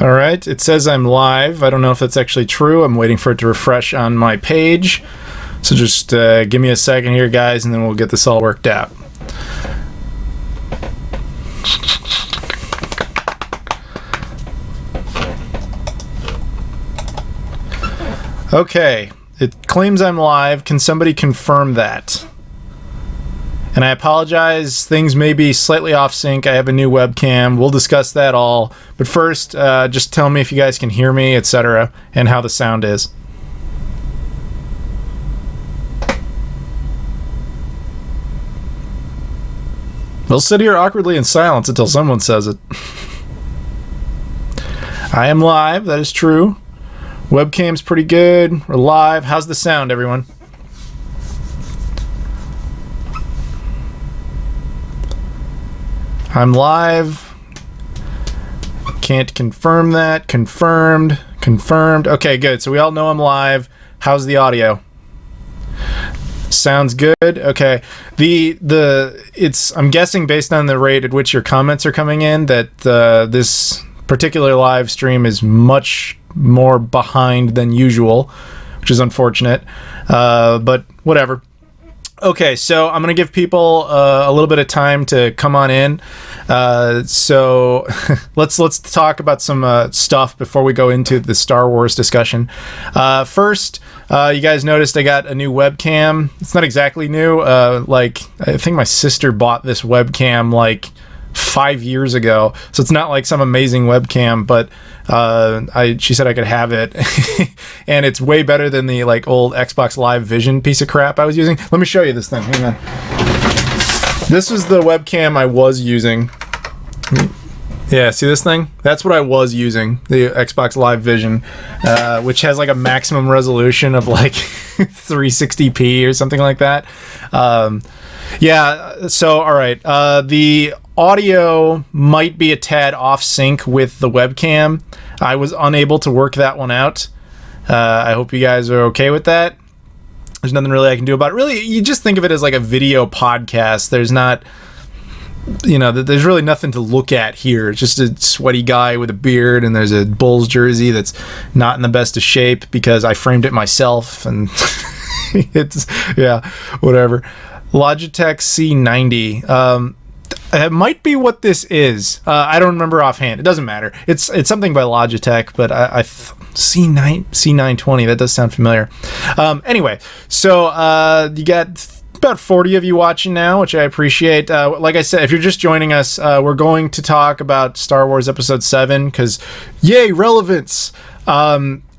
All right, it says I'm live. I don't know if that's actually true. I'm waiting for it to refresh on my page. So just give me a second here, guys, and then we'll get this all worked out. Okay, it claims I'm live. Can somebody confirm that? And I apologize, things may be slightly off sync. I have a new webcam. We'll discuss that all. But first, just tell me if you guys can hear me, etc., and how the sound is. We'll sit here awkwardly in silence until someone says it. I am live, that is true. Webcam's pretty good. We're live. How's the sound, everyone? I'm live. Can't confirm that. Confirmed. Confirmed. Okay, good. So we all know I'm live. How's the audio? Sounds good. Okay. I'm guessing based on the rate at which your comments are coming in that this particular live stream is much more behind than usual, which is unfortunate. But whatever. Okay, so I'm going to give people a little bit of time to come on in. So let's talk about some stuff before we go into the Star Wars discussion. First, you guys noticed I got a new webcam. It's not exactly new. I think my sister bought this webcam like 5 years ago, so it's not like some amazing webcam, but she said I could have it. And it's way better than the like old Xbox Live Vision piece of crap I was using. Let me show you this thing. Hang on. This is the webcam I was using. Yeah, see this thing? That's what I was using, the Xbox Live Vision, which has like a maximum resolution of like 360p or something like that. Yeah, so all right. The audio might be a tad off sync with the webcam. I was unable to work that one out. I hope you guys are okay with that. There's nothing really I can do about it. Really, you just think of it as like a video podcast. There's not, there's really nothing to look at here. It's just a sweaty guy with a beard, and there's a Bulls jersey that's not in the best of shape because I framed it myself, and it's, yeah, whatever. Logitech C90. It might be what this is. I don't remember offhand. It doesn't matter. It's something by Logitech, but C920. That does sound familiar. Anyway, so you got about 40 of you watching now, which I appreciate. Like I said, if you're just joining us, we're going to talk about Star Wars Episode 7 because, yay, relevance.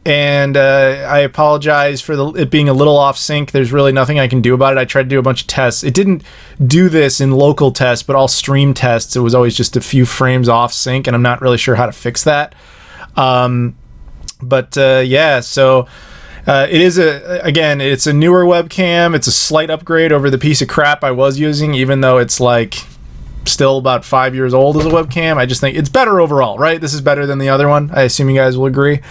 And I apologize for it being a little off sync. There's really nothing I can do about it. I tried to do a bunch of tests. It didn't do this in local tests, but all stream tests, it was always just a few frames off sync, and I'm not really sure how to fix that. Yeah, so it is it's a newer webcam. It's a slight upgrade over the piece of crap I was using, even though it's like still about 5 years old as a webcam. I just think it's better overall, right? This is better than the other one. I assume you guys will agree.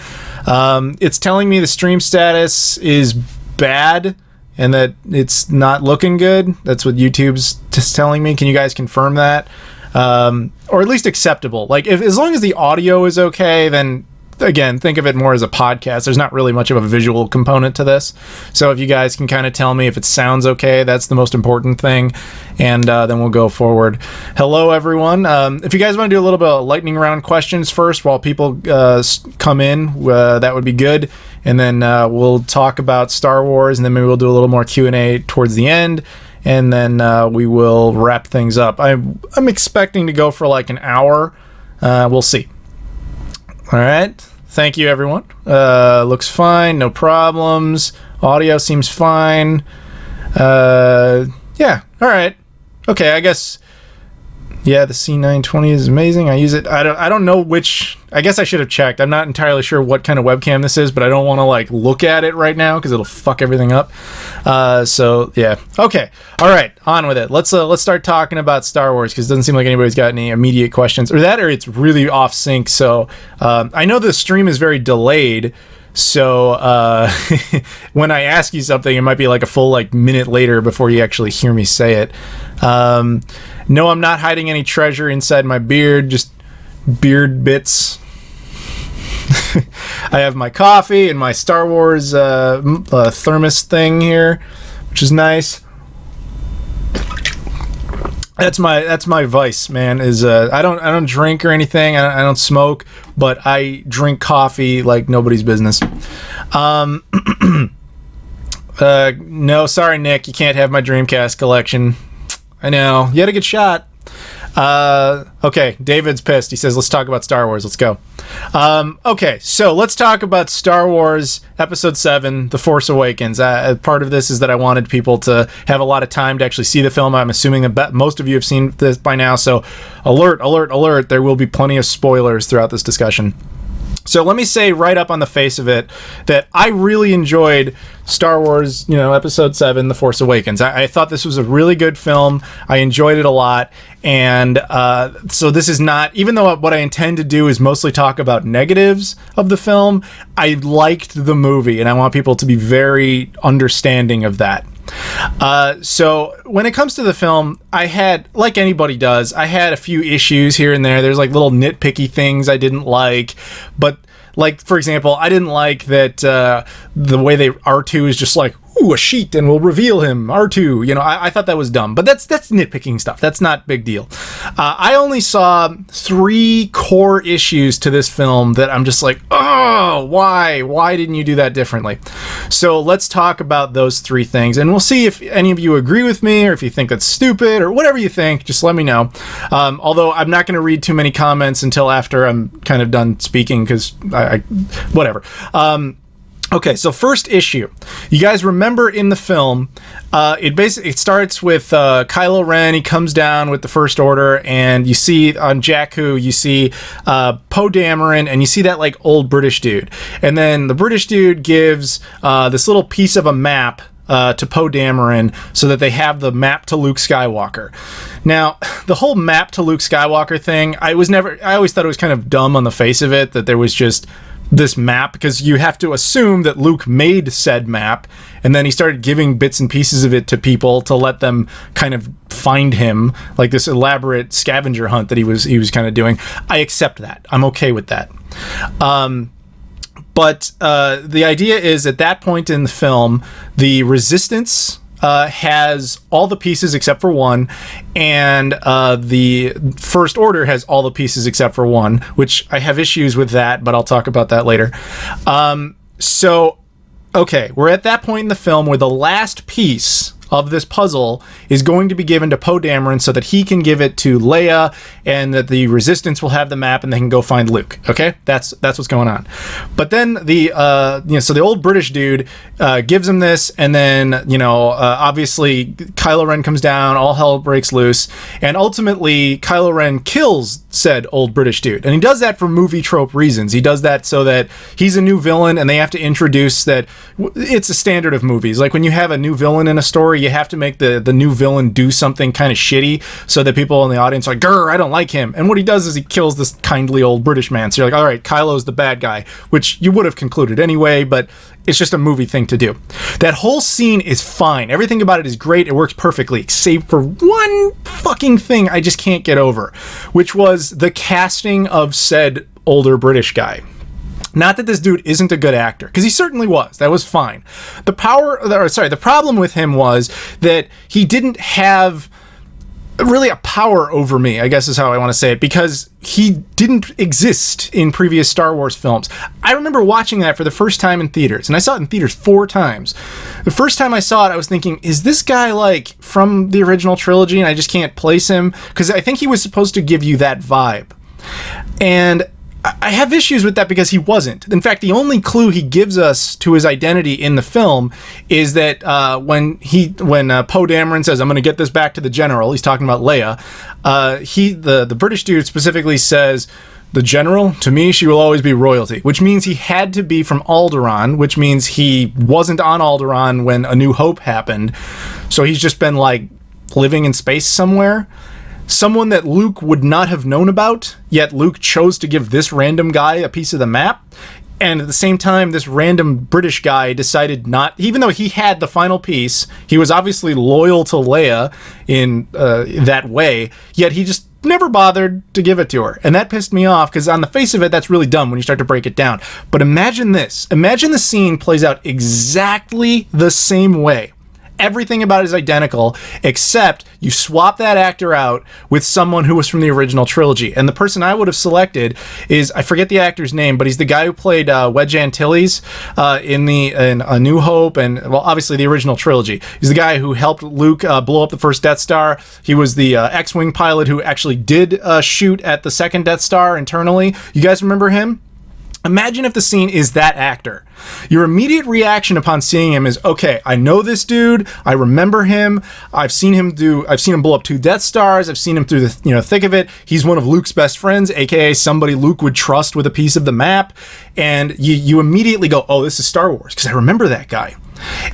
It's telling me the stream status is bad and that it's not looking good. That's what YouTube's just telling me. Can you guys confirm that? Or at least acceptable. Like, as long as the audio is okay, then again, think of it more as a podcast. There's not really much of a visual component to this. So if you guys can kind of tell me if it sounds okay, that's the most important thing. And then we'll go forward. Hello, everyone. If you guys want to do a little bit of lightning round questions first while people come in, that would be good. And then we'll talk about Star Wars, and then maybe we'll do a little more Q&A towards the end. And then we will wrap things up. I'm expecting to go for like an hour. We'll see. All right. Thank you, everyone. Looks fine. No problems. Audio seems fine. Yeah. All right. Okay. I guess. Yeah, the C920 is amazing. I use it. I don't know which. I guess I should have checked. I'm not entirely sure what kind of webcam this is, but I don't want to like look at it right now because it'll fuck everything up. So yeah. Okay. All right. On with it. Let's start talking about Star Wars because it doesn't seem like anybody's got any immediate questions or it's really off sync. So I know the stream is very delayed. So when I ask you something, it might be like a full like minute later before you actually hear me say it. No, I'm not hiding any treasure inside my beard, just beard bits. I have my coffee and my Star Wars thermos thing here, which is nice. That's my vice, man. Is I don't drink or anything. I don't smoke, but I drink coffee like nobody's business. No, sorry, Nick, you can't have my Dreamcast collection. I know, you had a good shot. Okay, David's pissed. He says, let's talk about Star Wars. Let's go. Okay, so let's talk about Star Wars Episode 7, The Force Awakens. Part of this is that I wanted people to have a lot of time to actually see the film. I'm assuming that most of you have seen this by now, so alert, alert, alert. There will be plenty of spoilers throughout this discussion. So let me say right up on the face of it that I really enjoyed Star Wars, Episode 7, The Force Awakens. I thought this was a really good film. I enjoyed it a lot. And so this is not, even though what I intend to do is mostly talk about negatives of the film, I liked the movie, and I want people to be very understanding of that. So when it comes to the film, I had, like anybody does, I had a few issues here and there. There's like little nitpicky things I didn't like, but like, for example, I didn't like that the way R2 is just like, ooh, a sheet and we'll reveal him, R2. I thought that was dumb, but that's nitpicking stuff. That's not big deal. I only saw 3 core issues to this film that I'm just like, oh, why? Why didn't you do that differently? So let's talk about those 3 things, and we'll see if any of you agree with me or if you think that's stupid or whatever you think. Just let me know. Although I'm not going to read too many comments until after I'm kind of done speaking, because I whatever. Okay, so first issue. You guys remember in the film, it starts with Kylo Ren. He comes down with the First Order, and you see on Jakku, you see Poe Dameron, and you see that like old British dude. And then the British dude gives this little piece of a map to Poe Dameron so that they have the map to Luke Skywalker. Now, the whole map to Luke Skywalker thing, I always thought it was kind of dumb on the face of it, that there was just this map, because you have to assume that Luke made said map, and then he started giving bits and pieces of it to people to let them kind of find him, like this elaborate scavenger hunt that he was kind of doing. I accept that. I'm okay with that. But the idea is, at that point in the film, the Resistance has all the pieces except for one, and the First Order has all the pieces except for one, which I have issues with that, but I'll talk about that later. So, okay, we're at that point in the film where the last piece of this puzzle is going to be given to Poe Dameron so that he can give it to Leia, and that the Resistance will have the map and they can go find Luke. Okay, that's what's going on. But then so the old British dude gives him this, and then obviously Kylo Ren comes down, all hell breaks loose, and ultimately Kylo Ren kills said old British dude, and he does that for movie trope reasons. He does that so that he's a new villain, and they have to introduce that. It's a standard of movies. Like when you have a new villain in a story, you have to make the new villain do something kind of shitty so that people in the audience are like, grr, I don't like him. And what he does is he kills this kindly old British man. So you're like, all right, Kylo's the bad guy, which you would have concluded anyway, but it's just a movie thing to do. That whole scene is fine. Everything about it is great. It works perfectly, save for one fucking thing I just can't get over, which was the casting of said older British guy. Not that this dude isn't a good actor, because he certainly was. That was fine. The problem with him was that he didn't have really a power over me, I guess is how I want to say it, because he didn't exist in previous Star Wars films. I remember watching that for the first time in theaters, and I saw it in theaters 4 times. The first time I saw it, I was thinking, is this guy like from the original trilogy and I just can't place him? Because I think he was supposed to give you that vibe. And I have issues with that because he wasn't. In fact, the only clue he gives us to his identity in the film is that when Poe Dameron says, "I'm going to get this back to the general," he's talking about Leia. The British dude specifically says, "The general, to me, she will always be royalty," which means he had to be from Alderaan, which means he wasn't on Alderaan when A New Hope happened. So he's just been like living in space somewhere. Someone that Luke would not have known about, yet Luke chose to give this random guy a piece of the map. And at the same time, this random British guy decided not, even though he had the final piece, he was obviously loyal to Leia in that way, yet he just never bothered to give it to her. And that pissed me off, because on the face of it, that's really dumb when you start to break it down. But imagine this. Imagine the scene plays out exactly the same way. Everything about it is identical, except you swap that actor out with someone who was from the original trilogy. And the person I would have selected is, I forget the actor's name, but he's the guy who played Wedge Antilles in A New Hope, and, well, obviously the original trilogy. He's the guy who helped Luke blow up the first Death Star. He was the X-Wing pilot who actually did shoot at the second Death Star internally. You guys remember him? Imagine if the scene is that actor. Your immediate reaction upon seeing him is, okay, I know this dude. I remember him. I've seen him blow up 2 Death Stars. I've seen him through the thick of it. He's one of Luke's best friends, aka somebody Luke would trust with a piece of the map. And you immediately go, oh, this is Star Wars, because I remember that guy.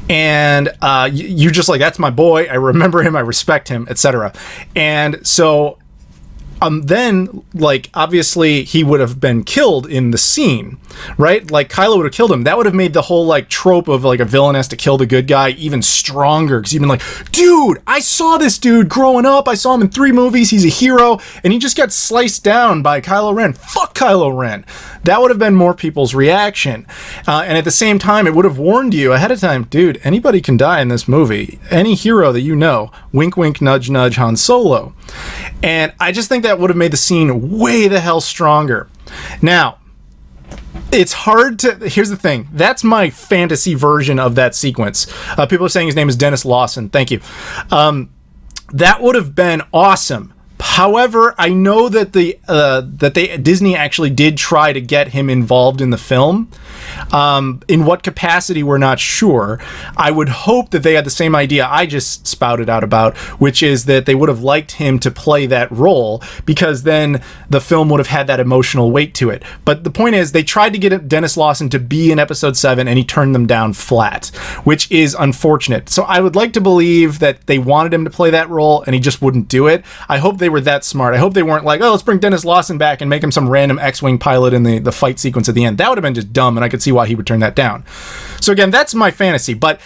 And you're just like, that's my boy. I remember him. I respect him, etc. And so then, like, obviously he would have been killed in the scene, right? Like, Kylo would have killed him. That would have made the whole, like, trope of, like, a villain has to kill the good guy even stronger, because you'd been like, dude, I saw this dude growing up. I saw him in 3 movies. He's a hero, and he just got sliced down by Kylo Ren. Fuck Kylo Ren. That would have been more people's reaction. And at the same time, it would have warned you ahead of time, dude, anybody can die in this movie. Any hero that you know. Wink, wink, nudge, nudge, Han Solo. And I just think that would have made the scene way the hell stronger. Now, it's hard to... Here's the thing. That's my fantasy version of that sequence. People are saying his name is Dennis Lawson. Thank you. That would have been awesome. However, I know that Disney actually did try to get him involved in the film. In what capacity, we're not sure. I would hope that they had the same idea I just spouted out about, which is that they would have liked him to play that role, because then the film would have had that emotional weight to it. But the point is, they tried to get Dennis Lawson to be in Episode 7, and he turned them down flat, which is unfortunate. So I would like to believe that they wanted him to play that role, and he just wouldn't do it. I hope they were that smart. I hope they weren't like, oh, let's bring Dennis Lawson back and make him some random X-Wing pilot in the fight sequence at the end. That would have been just dumb, and I could see why he would turn that down. So again, that's my fantasy. But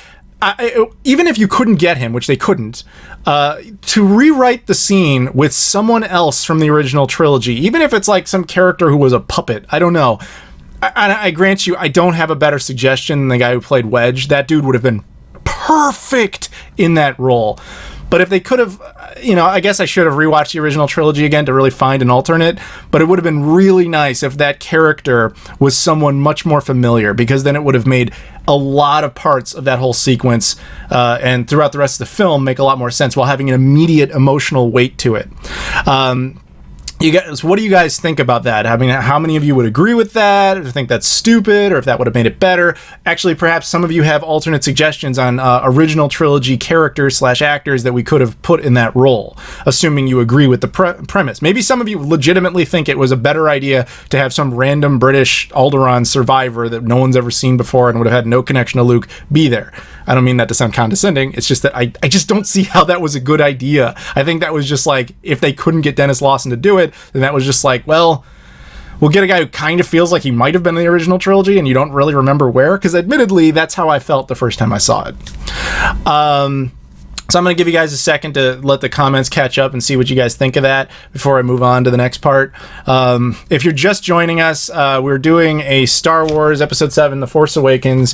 even if you couldn't get him, which they couldn't, to rewrite the scene with someone else from the original trilogy, even if it's like some character who was a puppet, I don't know. I grant you, I don't have a better suggestion than the guy who played Wedge. That dude would have been perfect in that role. But if they could have, I guess I should have rewatched the original trilogy again to really find an alternate, but it would have been really nice if that character was someone much more familiar, because then it would have made a lot of parts of that whole sequence and throughout the rest of the film make a lot more sense while having an immediate emotional weight to it. You guys, what do you guys think about that? I mean, how many of you would agree with that, or think that's stupid, or if that would have made it better? Actually, perhaps some of you have alternate suggestions on original trilogy characters / actors that we could have put in that role, assuming you agree with the premise. Maybe some of you legitimately think it was a better idea to have some random British Alderaan survivor that no one's ever seen before and would have had no connection to Luke be there. I don't mean that to sound condescending. It's just that I just don't see how that was a good idea. I think that was just like, if they couldn't get Dennis Lawson to do it, then that was just like, well, we'll get a guy who kind of feels like he might have been in the original trilogy and you don't really remember where, because admittedly, that's how I felt the first time I saw it. So I'm going to give you guys a second to let the comments catch up and see what you guys think of that before I move on to the next part. If you're just joining us, we're doing a Star Wars Episode 7, The Force Awakens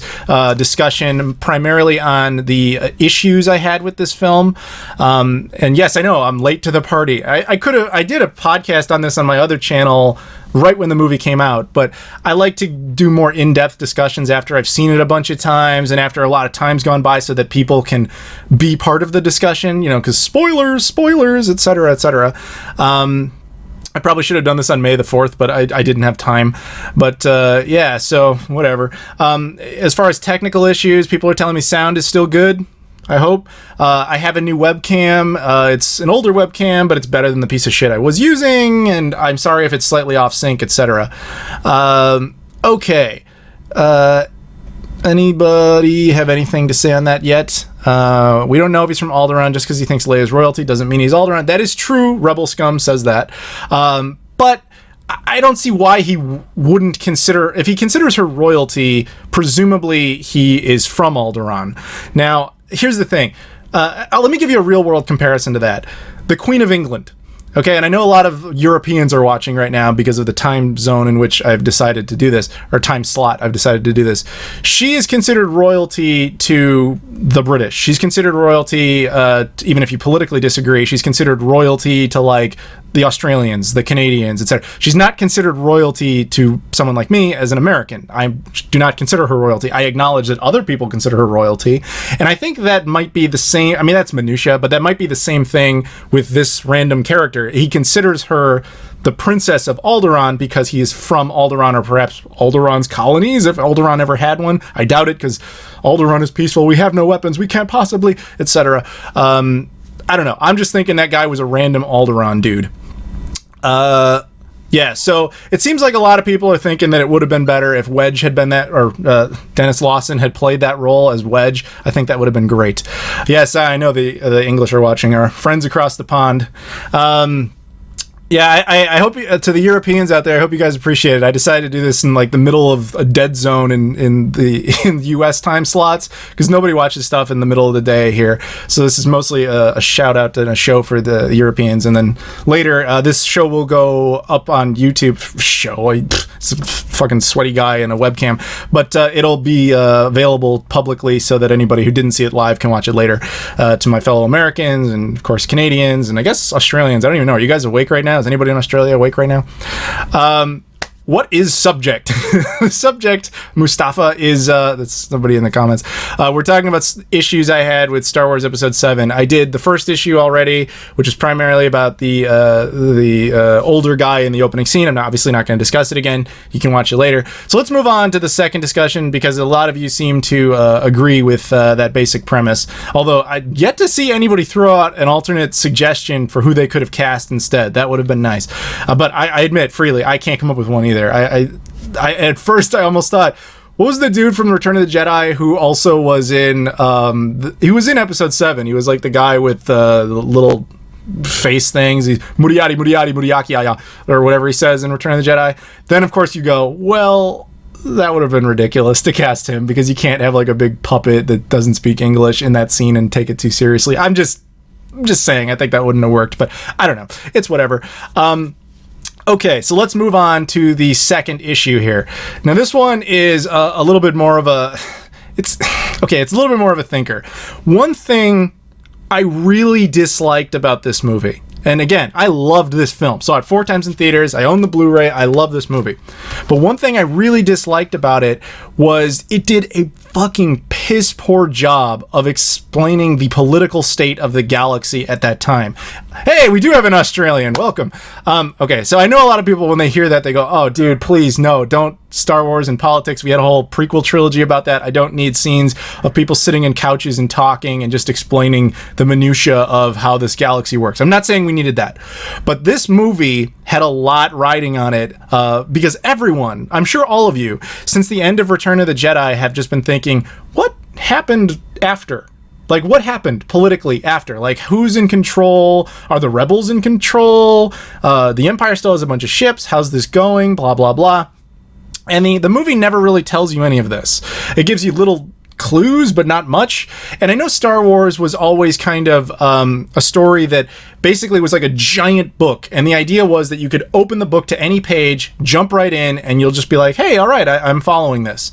discussion, primarily on the issues I had with this film. And yes, I know I'm late to the party. I did a podcast on this on my other channel right when the movie came out, but I like to do more in-depth discussions after I've seen it a bunch of times and after a lot of time's gone by, so that people can be part of the discussion, because spoilers, etc., etc. I probably should have done this on May the 4th, but I didn't have time. But yeah, so whatever. As far as technical issues, people are telling me sound is still good, I hope. I have a new webcam. It's an older webcam, but it's better than the piece of shit I was using, and I'm sorry if it's slightly off sync, etc. Okay. Anybody have anything to say on that yet? We don't know if he's from Alderaan. Just because he thinks Leia's royalty doesn't mean he's Alderaan. That is true. Rebel Scum says that. But I don't see why he wouldn't consider, if he considers her royalty, presumably he is from Alderaan. Now, here's the thing. Let me give you a real world comparison to that. The Queen of England. Okay, and I know a lot of Europeans are watching right now because of the time zone in which I've decided to do this, or time slot I've decided to do this. She is considered royalty to the British. She's considered royalty, even if you politically disagree, she's considered royalty to, like, the Australians, the Canadians, etc. She's not considered royalty to someone like me as an American. I do not consider her royalty. I acknowledge that other people consider her royalty, and I think that might be the same. I mean, that's minutia, but that might be the same thing with this random character. He considers her the princess of Alderaan because he is from Alderaan, or perhaps Alderaan's colonies, if Alderaan ever had one. I doubt it, because Alderaan is peaceful. We have no weapons. We can't possibly, etc. I don't know. I'm just thinking that guy was a random Alderaan dude. Yeah, so it seems like a lot of people are thinking that it would have been better if Wedge had been that, or Dennis Lawson had played that role as Wedge. I think that would have been great. Yes, I know the English are watching, our friends across the pond. Yeah, I hope to the Europeans out there, I hope you guys appreciate it. I decided to do this in like the middle of a dead zone in the US time slots, because nobody watches stuff in the middle of the day here. So this is mostly a shout out and a show for the Europeans. And then later, this show will go up on YouTube. It's a fucking sweaty guy in a webcam, but it'll be available publicly so that anybody who didn't see it live can watch it later. To my fellow Americans and of course Canadians and I guess Australians. I don't even know. Are you guys awake right now? Is anybody in Australia awake right now? What is subject? The subject, Mustafa, is that's somebody in the comments. We're talking about issues I had with Star Wars Episode 7. I did the first issue already, which is primarily about the older guy in the opening scene. I'm obviously not going to discuss it again. You can watch it later. So let's move on to the second discussion, because a lot of you seem to agree with that basic premise. Although I'd yet to see anybody throw out an alternate suggestion for who they could have cast instead. That would have been nice. But I admit freely, I can't come up with one either. I at first I almost thought, what was the dude from Return of the Jedi who also was in he was in Episode 7. He was like the guy with the little face things. He's Muriaki, or whatever he says in Return of the Jedi. Then of course you go, well, that would have been ridiculous to cast him, because you can't have like a big puppet that doesn't speak English in that scene and take it too seriously. I'm just saying, I think that wouldn't have worked, but I don't know. It's whatever. Okay, so let's move on to the second issue here. Now, this one is a little bit more of a... It's a little bit more of a thinker. One thing I really disliked about this movie, and again, I loved this film. Saw it 4 times in theaters. I own the Blu-ray. I love this movie. But one thing I really disliked about it was it did a fucking piss poor job of explaining the political state of the galaxy at that time. Hey, we do have an Australian. Welcome. Okay, so I know a lot of people, when they hear that, they go, oh, dude, please, no, don't Star Wars and politics. We had a whole prequel trilogy about that. I don't need scenes of people sitting in couches and talking and just explaining the minutia of how this galaxy works. I'm not saying we needed that. But this movie had a lot riding on it, because everyone, I'm sure all of you, since the end of Return of the Jedi, have just been thinking, what happened after? Like, what happened politically after? Like, who's in control? Are the rebels in control? The Empire still has a bunch of ships. How's this going? Blah, blah, blah. And the movie never really tells you any of this. It gives you little clues, but not much. And I know Star Wars was always kind of a story that basically was like a giant book. And the idea was that you could open the book to any page, jump right in, and you'll just be like, hey, all right, I'm following this.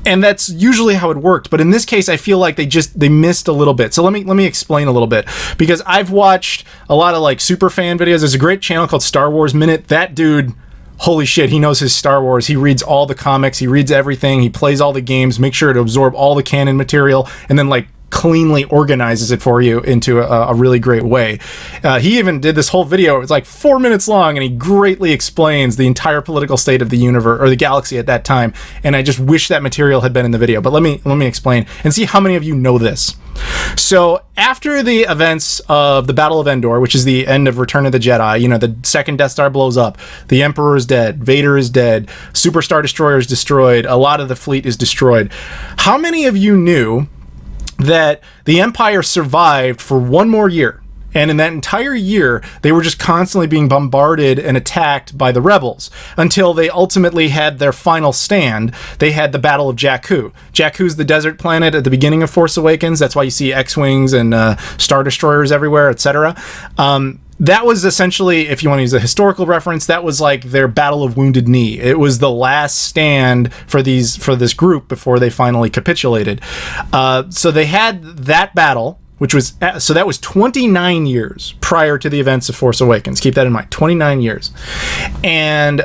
And that's usually how it worked. But in this case, I feel like they missed a little bit. So let me explain a little bit, because I've watched a lot of like super fan videos. There's a great channel called Star Wars Minute. That dude, holy shit, he knows his Star Wars. He reads all the comics. He reads everything. He plays all the games, makes sure to absorb all the canon material, and then like cleanly organizes it for you into a really great way. He even did this whole video. It's like 4 minutes long, and he greatly explains the entire political state of the universe, or the galaxy at that time. And I just wish that material had been in the video. But let me explain and see how many of you know this. So after the events of the Battle of Endor, which is the end of Return of the Jedi, you know, the second Death Star blows up, the Emperor is dead, Vader is dead, Super Star Destroyer is destroyed, a lot of the fleet is destroyed. How many of you knew that the Empire survived for one more year? And in that entire year, they were just constantly being bombarded and attacked by the rebels until they ultimately had their final stand. They had the Battle of Jakku. Jakku's the desert planet at the beginning of Force Awakens. That's why you see X-Wings and Star Destroyers everywhere, etc. That was essentially, if you want to use a historical reference, that was like their Battle of Wounded Knee. It was the last stand for this group before they finally capitulated. So they had that battle, so that was 29 years prior to the events of Force Awakens. Keep that in mind, 29 years. And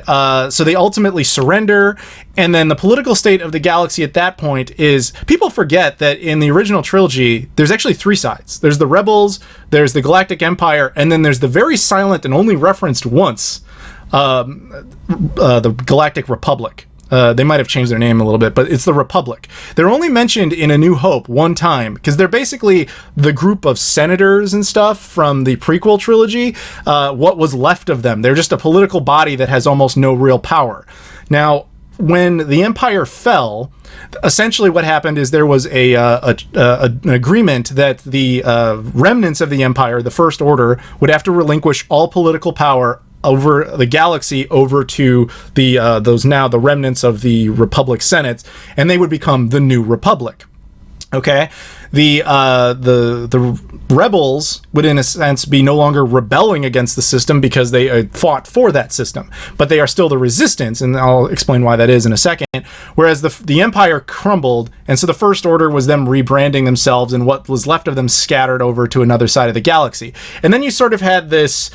so they ultimately surrender. And then the political state of the galaxy at that point is, people forget that in the original trilogy, there's actually three sides. There's the Rebels, there's the Galactic Empire, and then there's the very silent and only referenced once, the Galactic Republic. They might have changed their name a little bit, but it's the Republic. They're only mentioned in A New Hope one time, because they're basically the group of senators and stuff from the prequel trilogy, what was left of them. They're just a political body that has almost no real power. Now, when the Empire fell, essentially what happened is there was an agreement that the remnants of the Empire, the First Order, would have to relinquish all political power over the galaxy over to the remnants of the Republic Senate, and they would become the New Republic. Okay, the rebels would, in a sense, be no longer rebelling against the system because they fought for that system, but they are still the resistance, and I'll explain why that is in a second. Whereas the Empire crumbled, and so the First Order was them rebranding themselves, and what was left of them scattered over to another side of the galaxy. And then you sort of had this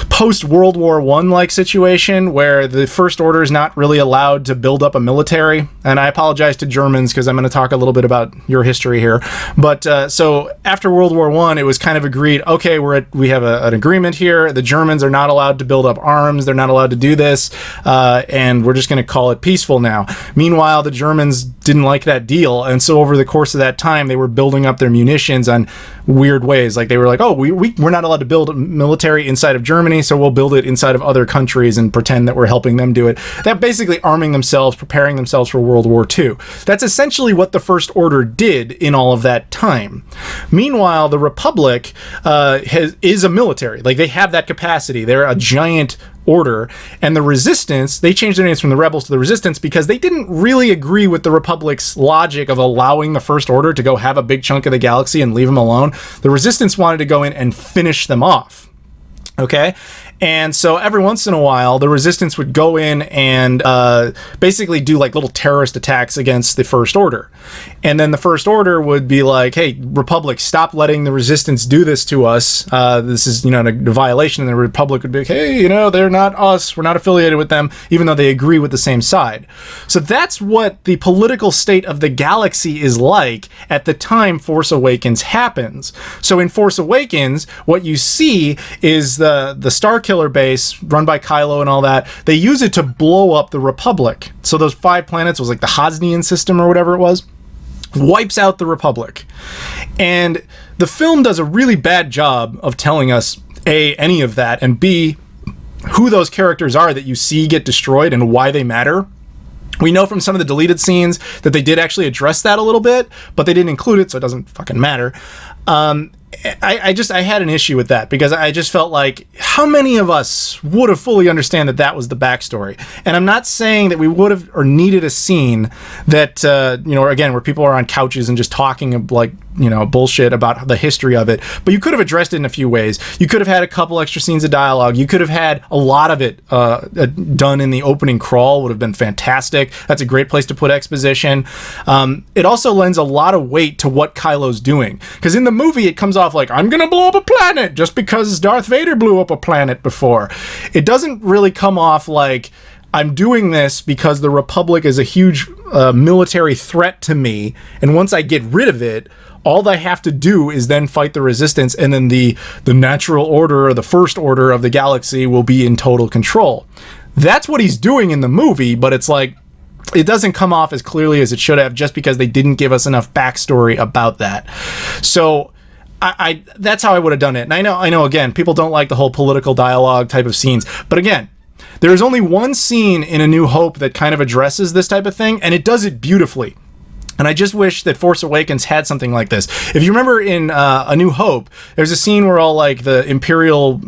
post-World War I like situation where the First Order is not really allowed to build up a military. And I apologize to Germans because I'm going to talk a little bit about your history here. But so after World War I, it was kind of agreed, okay, we have an agreement here. The Germans are not allowed to build up arms. They're not allowed to do this. And we're just going to call it peaceful now. Meanwhile, the Germans didn't like that deal. And so over the course of that time, they were building up their munitions on weird ways. Like they were like, oh, we're not allowed to build a military inside of Germany, so we'll build it inside of other countries and pretend that we're helping them do it. That basically arming themselves, preparing themselves for World War II. That's essentially what the First Order did in all of that time. Meanwhile, the Republic is a military. Like they have that capacity. They're a giant order, and the Resistance, they changed their names from the Rebels to the Resistance because they didn't really agree with the Republic's logic of allowing the First Order to go have a big chunk of the galaxy and leave them alone. The Resistance wanted to go in and finish them off. Okay? And so every once in a while, the Resistance would go in and basically do like little terrorist attacks against the First Order. And then the First Order would be like, hey, Republic, stop letting the Resistance do this to us. This is, a violation. And the Republic would be like, hey, they're not us. We're not affiliated with them, even though they agree with the same side. So that's what the political state of the galaxy is like at the time Force Awakens happens. So in Force Awakens, what you see is the Starkiller base run by Kylo and all that. They use it to blow up the Republic. So those 5 planets was like the Hosnian system or whatever it was. Wipes out the Republic. And the film does a really bad job of telling us, A, any of that, and B, who those characters are that you see get destroyed and why they matter. We know from some of the deleted scenes that they did actually address that a little bit, but they didn't include it, so it doesn't fucking matter. I had an issue with that because I just felt like how many of us would have fully understand that was the backstory. And I'm not saying that we would have or needed a scene that, again, where people are on couches and just talking like, bullshit about the history of it. But you could have addressed it in a few ways. You could have had a couple extra scenes of dialogue. You could have had a lot of it done in the opening crawl. Would have been fantastic. That's a great place to put exposition. It also lends a lot of weight to what Kylo's doing. Because in the movie, it comes off like, I'm going to blow up a planet just because Darth Vader blew up a planet before. It doesn't really come off like, I'm doing this because the Republic is a huge military threat to me, and once I get rid of it, all I have to do is then fight the Resistance, and then the natural order or the First Order of the galaxy will be in total control. That's what he's doing in the movie, but it's like, it doesn't come off as clearly as it should have just because they didn't give us enough backstory about that. So that's how I would have done it. And I know, again, people don't like the whole political dialogue type of scenes, but again, there's only one scene in A New Hope that kind of addresses this type of thing, and it does it beautifully. And I just wish that Force Awakens had something like this. If you remember in A New Hope, there's a scene where all like the Imperial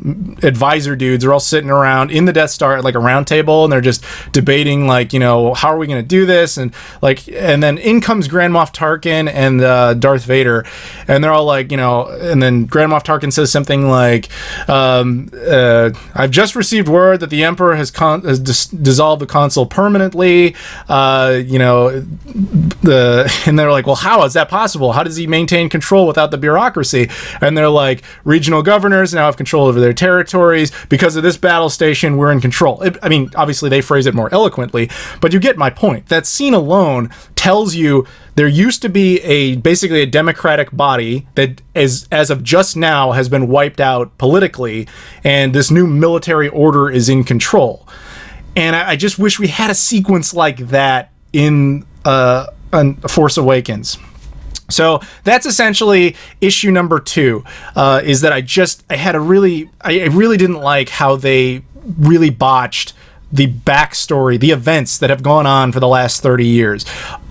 advisor dudes are all sitting around in the Death Star at like a round table, and they're just debating like, you know, how are we going to do this? And like, and then in comes Grand Moff Tarkin and Darth Vader, and they're all like, you know, and then Grand Moff Tarkin says something like, "I've just received word that the Emperor has dissolved the Council permanently." You know, and they're like, well, how is that possible? How does he maintain control without the bureaucracy? And they're like, regional governors now have control over their territories. Because of this battle station, we're in control. I mean, obviously they phrase it more eloquently, but you get my point. That scene alone tells you there used to be basically a democratic body that as of just now has been wiped out politically, and this new military order is in control. And I just wish we had a sequence like that in Force Awakens. So that's essentially issue number 2, is that I really didn't like how they really botched the backstory, the events that have gone on for the last 30 years.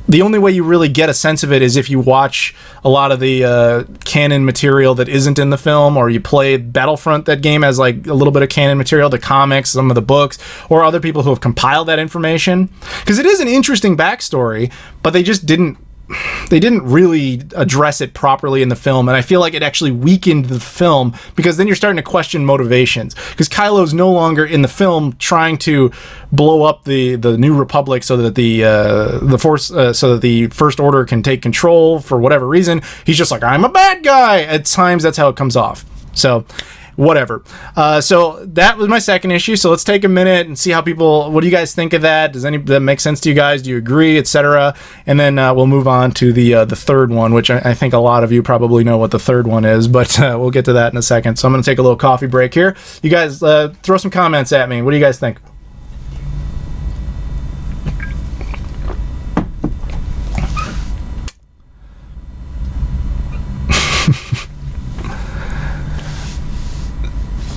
The only way you really get a sense of it is if you watch a lot of the canon material that isn't in the film, or you play Battlefront. That game has like a little bit of canon material, the comics, some of the books, or other people who have compiled that information. Because it is an interesting backstory, but they just didn't really address it properly in the film, and I feel like it actually weakened the film, because then you're starting to question motivations, because Kylo's no longer in the film trying to blow up the New Republic so that the Force so that the First Order can take control for whatever reason. He's just like, I'm a bad guy. At times that's how it comes off. So whatever. So that was my second issue. So let's take a minute and see what do you guys think of that? Does that make sense to you guys? Do you agree, etc.? And then we'll move on to the third one, which I think a lot of you probably know what the third one is, but we'll get to that in a second. So I'm going to take a little coffee break here. You guys throw some comments at me. What do you guys think?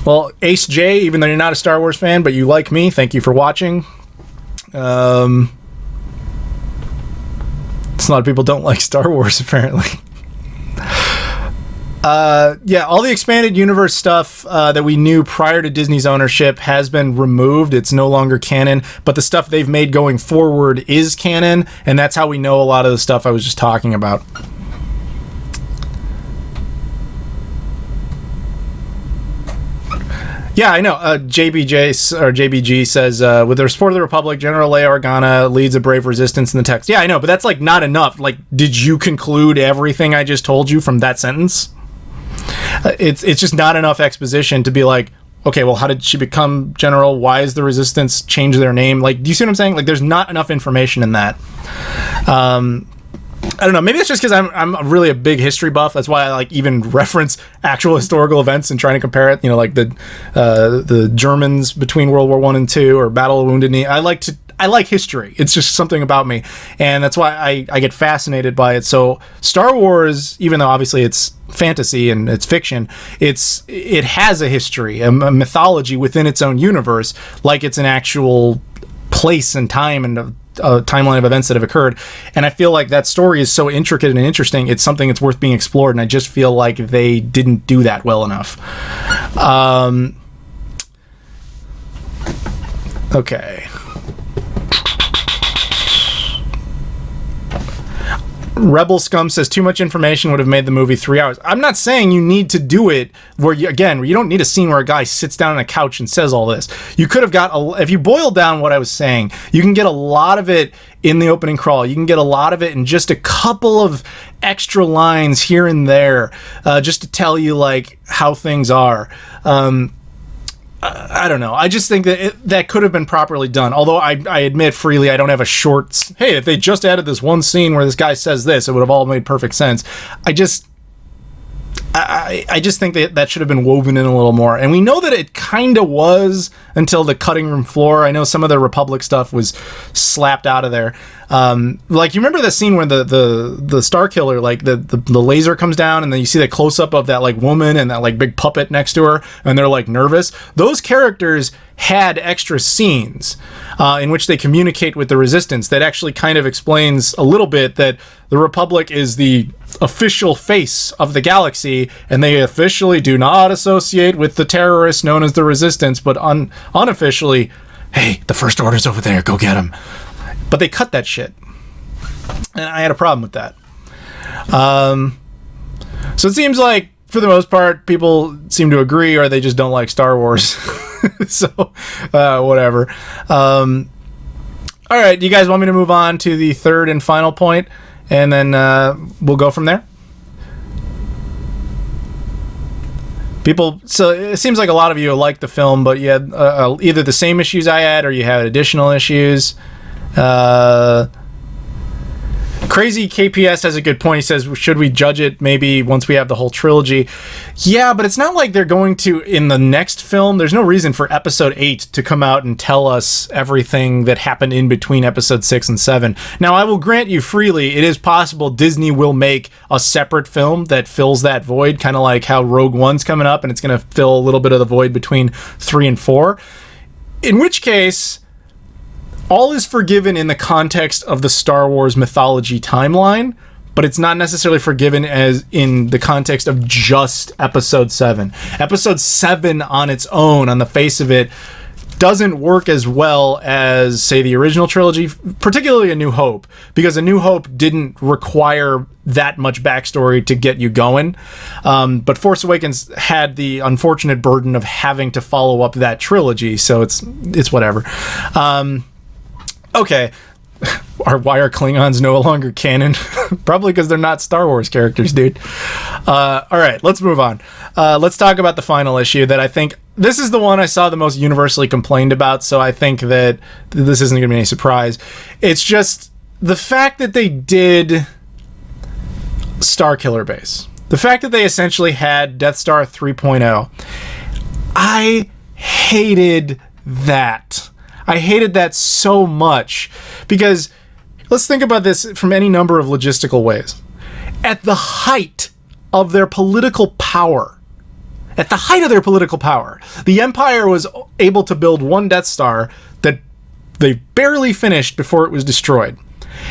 Well, Ace J, even though you're not a Star Wars fan, but you like me, thank you for watching. A lot of people don't like Star Wars, apparently. Yeah, all the expanded universe stuff that we knew prior to Disney's ownership has been removed. It's no longer canon, but the stuff they've made going forward is canon, and that's how we know a lot of the stuff I was just talking about. Yeah, I know. JBG says, with the support of the Republic, General Leia Organa leads a brave resistance in the text. Yeah, I know, but that's like not enough. Like, did you conclude everything I just told you from that sentence? It's just not enough exposition to be like, okay, well, how did she become general? Why is the resistance change their name? Like, do you see what I'm saying? Like, there's not enough information in that. I don't know. Maybe it's just because I'm really a big history buff. That's why I like even reference actual historical events and trying to compare it. You know, like the Germans between World War I and II, or Battle of Wounded Knee. I like history. It's just something about me, and that's why I get fascinated by it. So Star Wars, even though obviously it's fantasy and it's fiction, it has a history, a mythology within its own universe, like it's an actual place and time and a timeline of events that have occurred. And I feel like that story is so intricate and interesting, it's something that's worth being explored, and I just feel like they didn't do that well enough. Okay. Rebel Scum says too much information would have made the movie 3 hours. I'm not saying you need to do it where you don't need a scene where a guy sits down on a couch and says all this. You could have got, if you boil down what I was saying, you can get a lot of it in the opening crawl. You can get a lot of it in just a couple of extra lines here and there, just to tell you like how things are. I don't know. I just think that that could have been properly done. Although I admit freely, I don't have a short. Hey, if they just added this one scene where this guy says this, it would have all made perfect sense. I just think that should have been woven in a little more. And we know that it kind of was until the cutting room floor. I know some of the Republic stuff was slapped out of there. Like, you remember the scene where the Star Killer, like the laser comes down and then you see the close up of that like woman and that like big puppet next to her and they're like nervous. Those characters had extra scenes in which they communicate with the Resistance that actually kind of explains a little bit that the Republic is the official face of the galaxy, and they officially do not associate with the terrorists known as the Resistance, but unofficially, hey, the First Order's over there, go get them. But they cut that shit, and I had a problem with that. So it seems like, for the most part, people seem to agree, or they just don't like Star Wars. So, whatever. All right, do you guys want me to move on to the third and final point, and then we'll go from there? People, so it seems like a lot of you like the film, but you had either the same issues I had, or you had additional issues. Crazy KPS has a good point. He says, should we judge it maybe once we have the whole trilogy? Yeah, but it's not like they're going to, in the next film, there's no reason for episode 8 to come out and tell us everything that happened in between episode 6 and 7. Now, I will grant you freely, it is possible Disney will make a separate film that fills that void, kind of like how Rogue One's coming up, and it's going to fill a little bit of the void between 3 and 4. In which case, all is forgiven in the context of the Star Wars mythology timeline, but it's not necessarily forgiven as in the context of just Episode 7. Episode 7 on its own, on the face of it, doesn't work as well as, say, the original trilogy, particularly A New Hope, because A New Hope didn't require that much backstory to get you going. But Force Awakens had the unfortunate burden of having to follow up that trilogy, so it's whatever. Okay, why are Klingons no longer canon? Probably because they're not Star Wars characters, dude. All right, let's move on. Let's talk about the final issue that I think... This is the one I saw the most universally complained about, so I think that this isn't going to be any surprise. It's just the fact that they did Starkiller Base. The fact that they essentially had Death Star 3.0. I hated that. I hated that so much because let's think about this from any number of logistical ways. At the height of their political power, the Empire was able to build one Death Star that they barely finished before it was destroyed.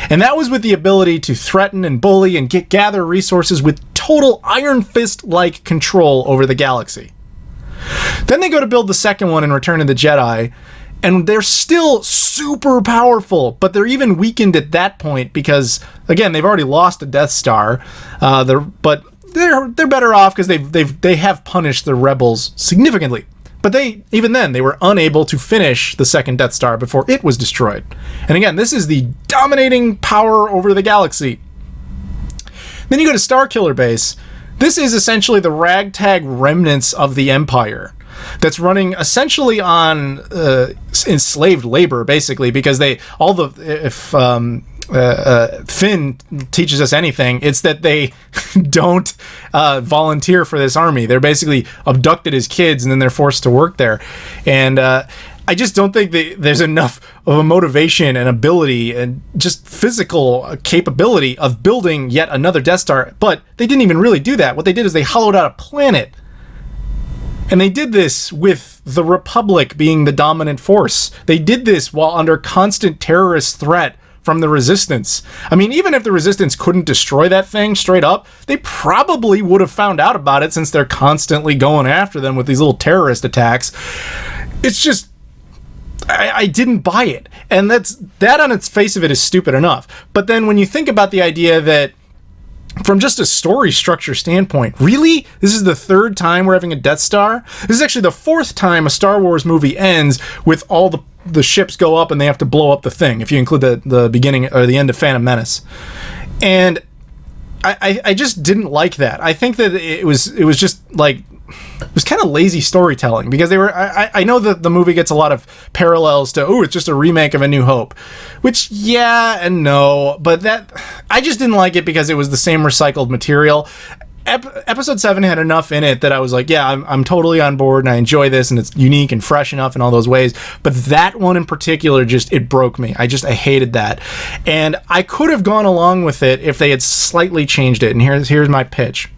And that was with the ability to threaten and bully and gather resources with total Iron Fist-like control over the galaxy. Then they go to build the second one in Return of the Jedi, and they're still super powerful, but they're even weakened at that point because, again, they've already lost a Death Star. But they're better off because they have punished the rebels significantly. But even then they were unable to finish the second Death Star before it was destroyed. And again, this is the dominating power over the galaxy. Then you go to Starkiller Base. This is essentially the ragtag remnants of the Empire that's running essentially on enslaved labor, basically, because Finn teaches us anything, it's that they don't volunteer for this army. They're basically abducted as kids and then they're forced to work there. And I just don't think there's enough of a motivation and ability and just physical capability of building yet another Death Star. But they didn't even really do that. What they did is they hollowed out a planet. And they did this with the Republic being the dominant force. They did this while under constant terrorist threat from the Resistance. I mean, even if the Resistance couldn't destroy that thing straight up, they probably would have found out about it since they're constantly going after them with these little terrorist attacks. It's just... I didn't buy it. And that on its face of it is stupid enough. But then when you think about the idea that from just a story structure standpoint, really? This is the third time we're having a Death Star? This is actually the fourth time a Star Wars movie ends with all the ships go up and they have to blow up the thing, if you include the beginning or the end of Phantom Menace. And I just didn't like that. I think that it was just like... It was kind of lazy storytelling because they were... I know that the movie gets a lot of parallels to, it's just a remake of A New Hope. Which, yeah and no, but I just didn't like it because it was the same recycled material. episode 7 had enough in it that I was like, yeah, I'm totally on board and I enjoy this and it's unique and fresh enough in all those ways. But that one in particular, just, it broke me. I hated that. And I could have gone along with it if they had slightly changed it. And here's my pitch.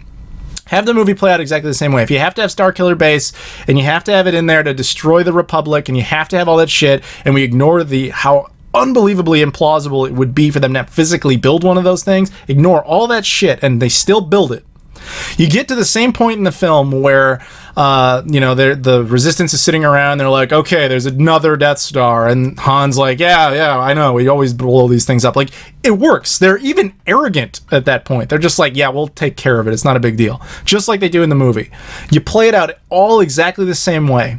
Have the movie play out exactly the same way. If you have to have Starkiller Base and you have to have it in there to destroy the Republic and you have to have all that shit, and we ignore how unbelievably implausible it would be for them to physically build one of those things, ignore all that shit and they still build it. You get to the same point in the film where, the Resistance is sitting around. They're like, okay, there's another Death Star. And Han's like, yeah, I know. We always blow these things up. Like, it works. They're even arrogant at that point. They're just like, yeah, we'll take care of it. It's not a big deal. Just like they do in the movie. You play it out all exactly the same way.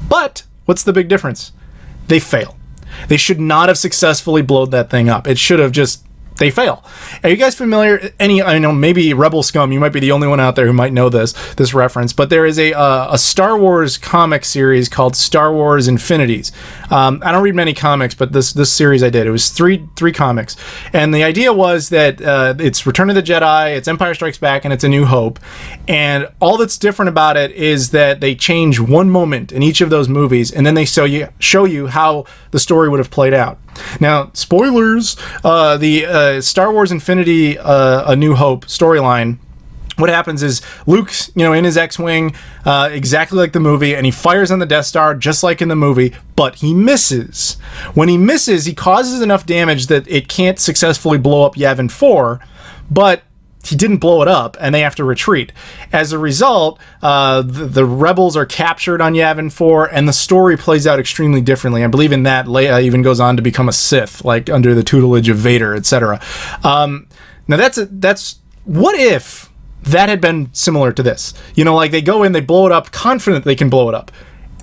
But what's the big difference? They fail. They should not have successfully blown that thing up. It should have just... They fail. Are you guys familiar? I know maybe Rebel Scum, you might be the only one out there who might know this reference, but there is a Star Wars comic series called Star Wars Infinities. I don't read many comics, but this series I did. It was three comics, and the idea was that it's Return of the Jedi, it's Empire Strikes Back, and it's A New Hope. And all that's different about it is that they change one moment in each of those movies, and then they show you how the story would have played out. Now, spoilers, the Star Wars Infinity A New Hope storyline, what happens is Luke's, in his X-Wing, exactly like the movie, and he fires on the Death Star just like in the movie, but he misses. When he misses, he causes enough damage that it can't successfully blow up Yavin 4, but he didn't blow it up, and they have to retreat. As a result, the rebels are captured on Yavin 4, and the story plays out extremely differently. I believe in that, Leia even goes on to become a Sith, like under the tutelage of Vader, etc. Now, that's what if that had been similar to this? Like they go in, they blow it up, confident they can blow it up,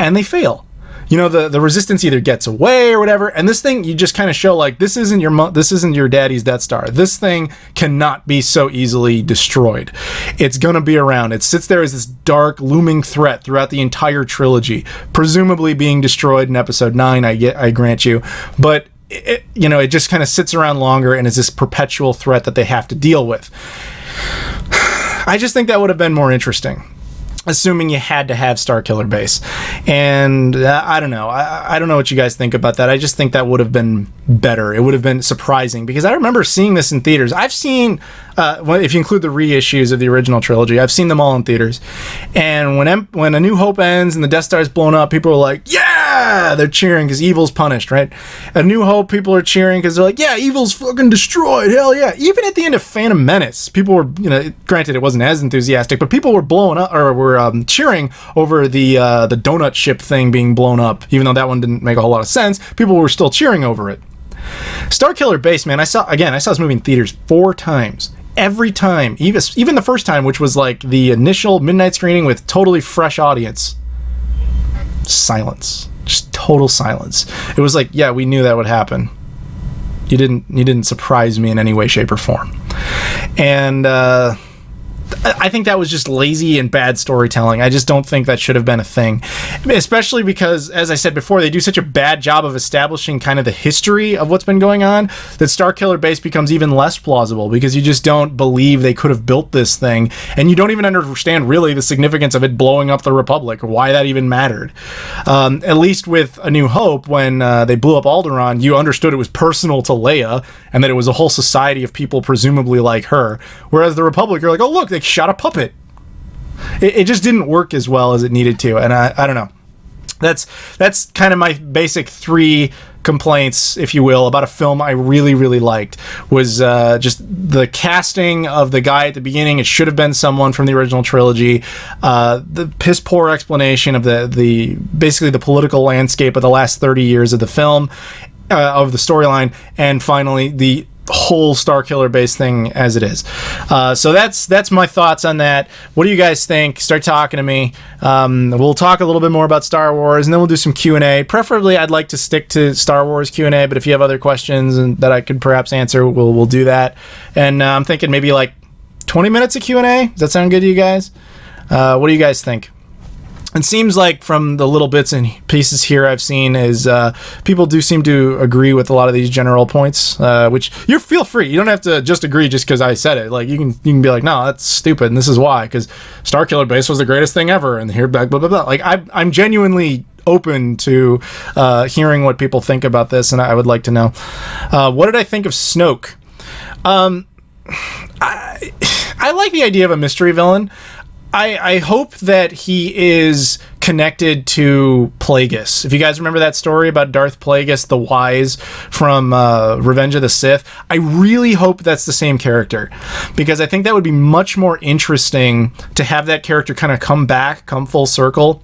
and they fail. The Resistance either gets away or whatever, and this thing, you just kind of show like, this isn't your daddy's Death Star. This thing cannot be so easily destroyed. It's gonna be around. It sits there as this dark, looming threat throughout the entire trilogy, presumably being destroyed in Episode 9, I grant you, but it just kind of sits around longer and is this perpetual threat that they have to deal with. I just think that would have been more interesting, assuming you had to have Starkiller Base. And I don't know. I don't know what you guys think about that. I just think that would have been better. It would have been surprising, because I remember seeing this in theaters. I've seen, if you include the reissues of the original trilogy, I've seen them all in theaters. And when A New Hope ends and the Death Star is blown up, people are like, yeah! They're cheering because evil's punished, right? A New Hope, people are cheering because they're like, yeah, evil's fucking destroyed, hell yeah. Even at the end of Phantom Menace, people were, granted it wasn't as enthusiastic, but people were blowing up, or were cheering over the donut ship thing being blown up. Even though that one didn't make a whole lot of sense, people were still cheering over it. Starkiller Base, man, I saw this movie in theaters 4 times. Every time, even the first time, which was like the initial midnight screening with totally fresh audience, silence, just total silence. It was like, yeah, we knew that would happen. You didn't surprise me in any way, shape, or form. And I think that was just lazy and bad storytelling. I just don't think that should have been a thing. Especially because, as I said before, they do such a bad job of establishing kind of the history of what's been going on that Starkiller Base becomes even less plausible, because you just don't believe they could have built this thing, and you don't even understand really the significance of it blowing up the Republic, or why that even mattered. At least with A New Hope, when they blew up Alderaan, you understood it was personal to Leia, and that it was a whole society of people presumably like her. Whereas the Republic, you're like, oh look, they shot a puppet. It just didn't work as well as it needed to, and I don't know. That's kind of my basic 3 complaints, if you will, about a film I really, really liked. Was just the casting of the guy at the beginning. It should have been someone from the original trilogy. The piss poor explanation of the basically the political landscape of the last 30 years of the film, of the storyline, and finally the whole Starkiller Base thing as it is. So that's my thoughts on that. What do you guys think? Start talking to me. We'll talk a little bit more about Star Wars, and then we'll do some Q&A. Preferably, I'd like to stick to Star Wars Q&A, but if you have other questions and that I could perhaps answer, we'll do that. And I'm thinking maybe like 20 minutes of Q&A. Does that sound good to you guys? What do you guys think? it seems like from the little bits and pieces here I've seen is people do seem to agree with a lot of these general points, which you feel free. You don't have to just agree just because I said it. Like you can be like, no, that's stupid, and this is why, because Starkiller Base was the greatest thing ever, and here blah blah blah blah. Like I'm genuinely open to hearing what people think about this, and I would like to know. What did I think of Snoke? I like the idea of a mystery villain. I hope that he is connected to Plagueis. If you guys remember that story about Darth Plagueis the Wise from Revenge of the Sith, I really hope that's the same character, because I think that would be much more interesting to have that character kind of come full circle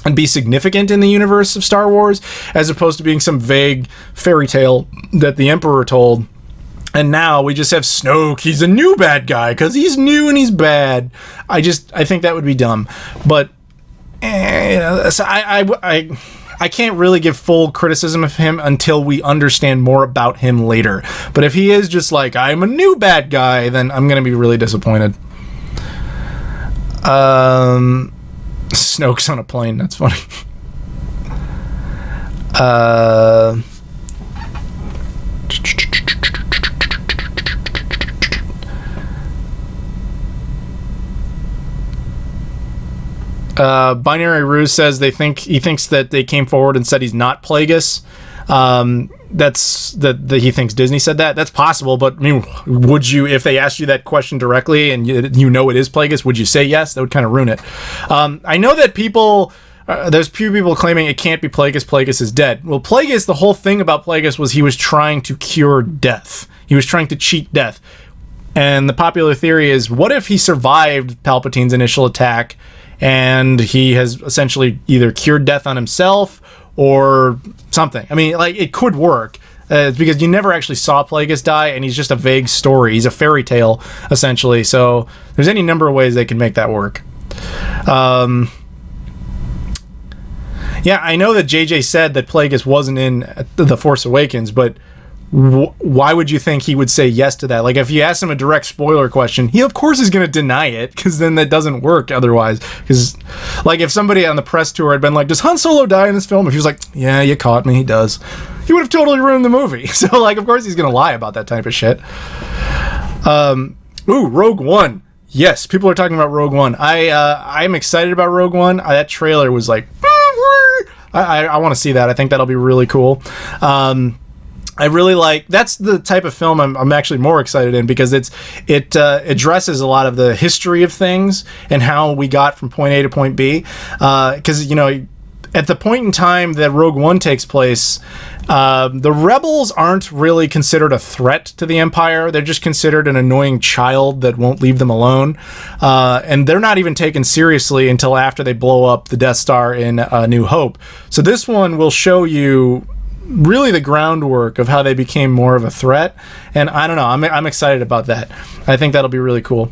and be significant in the universe of Star Wars, as opposed to being some vague fairy tale that the Emperor told. And now we just have Snoke. He's a new bad guy because he's new and he's bad. I think that would be dumb. But so I can't really give full criticism of him until we understand more about him later. But if he is just like, I'm a new bad guy, then I'm going to be really disappointed. Snoke's on a plane. That's funny. Binary Ruse says he thinks that they came forward and said he's not Plagueis. That's that he thinks Disney said that. That's possible, but I mean, would you, if they asked you that question directly and you know it is Plagueis, would you say yes? That would kind of ruin it. I know that there's few people claiming it can't be Plagueis. Plagueis is dead. Well, Plagueis, the whole thing about Plagueis was he was trying to cure death. He was trying to cheat death. And the popular theory is, what if he survived Palpatine's initial attack and he has essentially either cured death on himself or something? I mean, like, it could work. Because you never actually saw Plagueis die, and he's just a vague story. He's a fairy tale, essentially. So there's any number of ways they can make that work. Yeah, I know that JJ said that Plagueis wasn't in The Force Awakens, but why would you think he would say yes to that? Like, if you ask him a direct spoiler question, he of course is going to deny it, because then that doesn't work otherwise. Because, like, if somebody on the press tour had been like, does Han Solo die in this film? If he was like, yeah, you caught me, he does, he would have totally ruined the movie. So, like, of course he's going to lie about that type of shit. Rogue One. Yes, people are talking about Rogue One. I'm excited about Rogue One. That trailer was like, I want to see that. I think that'll be really cool. I really like, that's the type of film I'm actually more excited in, because it addresses a lot of the history of things and how we got from point A to point B. Because, you know, at the point in time that Rogue One takes place, the rebels aren't really considered a threat to the Empire. They're just considered an annoying child that won't leave them alone. And they're not even taken seriously until after they blow up the Death Star in New Hope. So this one will show you really the groundwork of how they became more of a threat. And I don't know, I'm excited about that. I think that'll be really cool.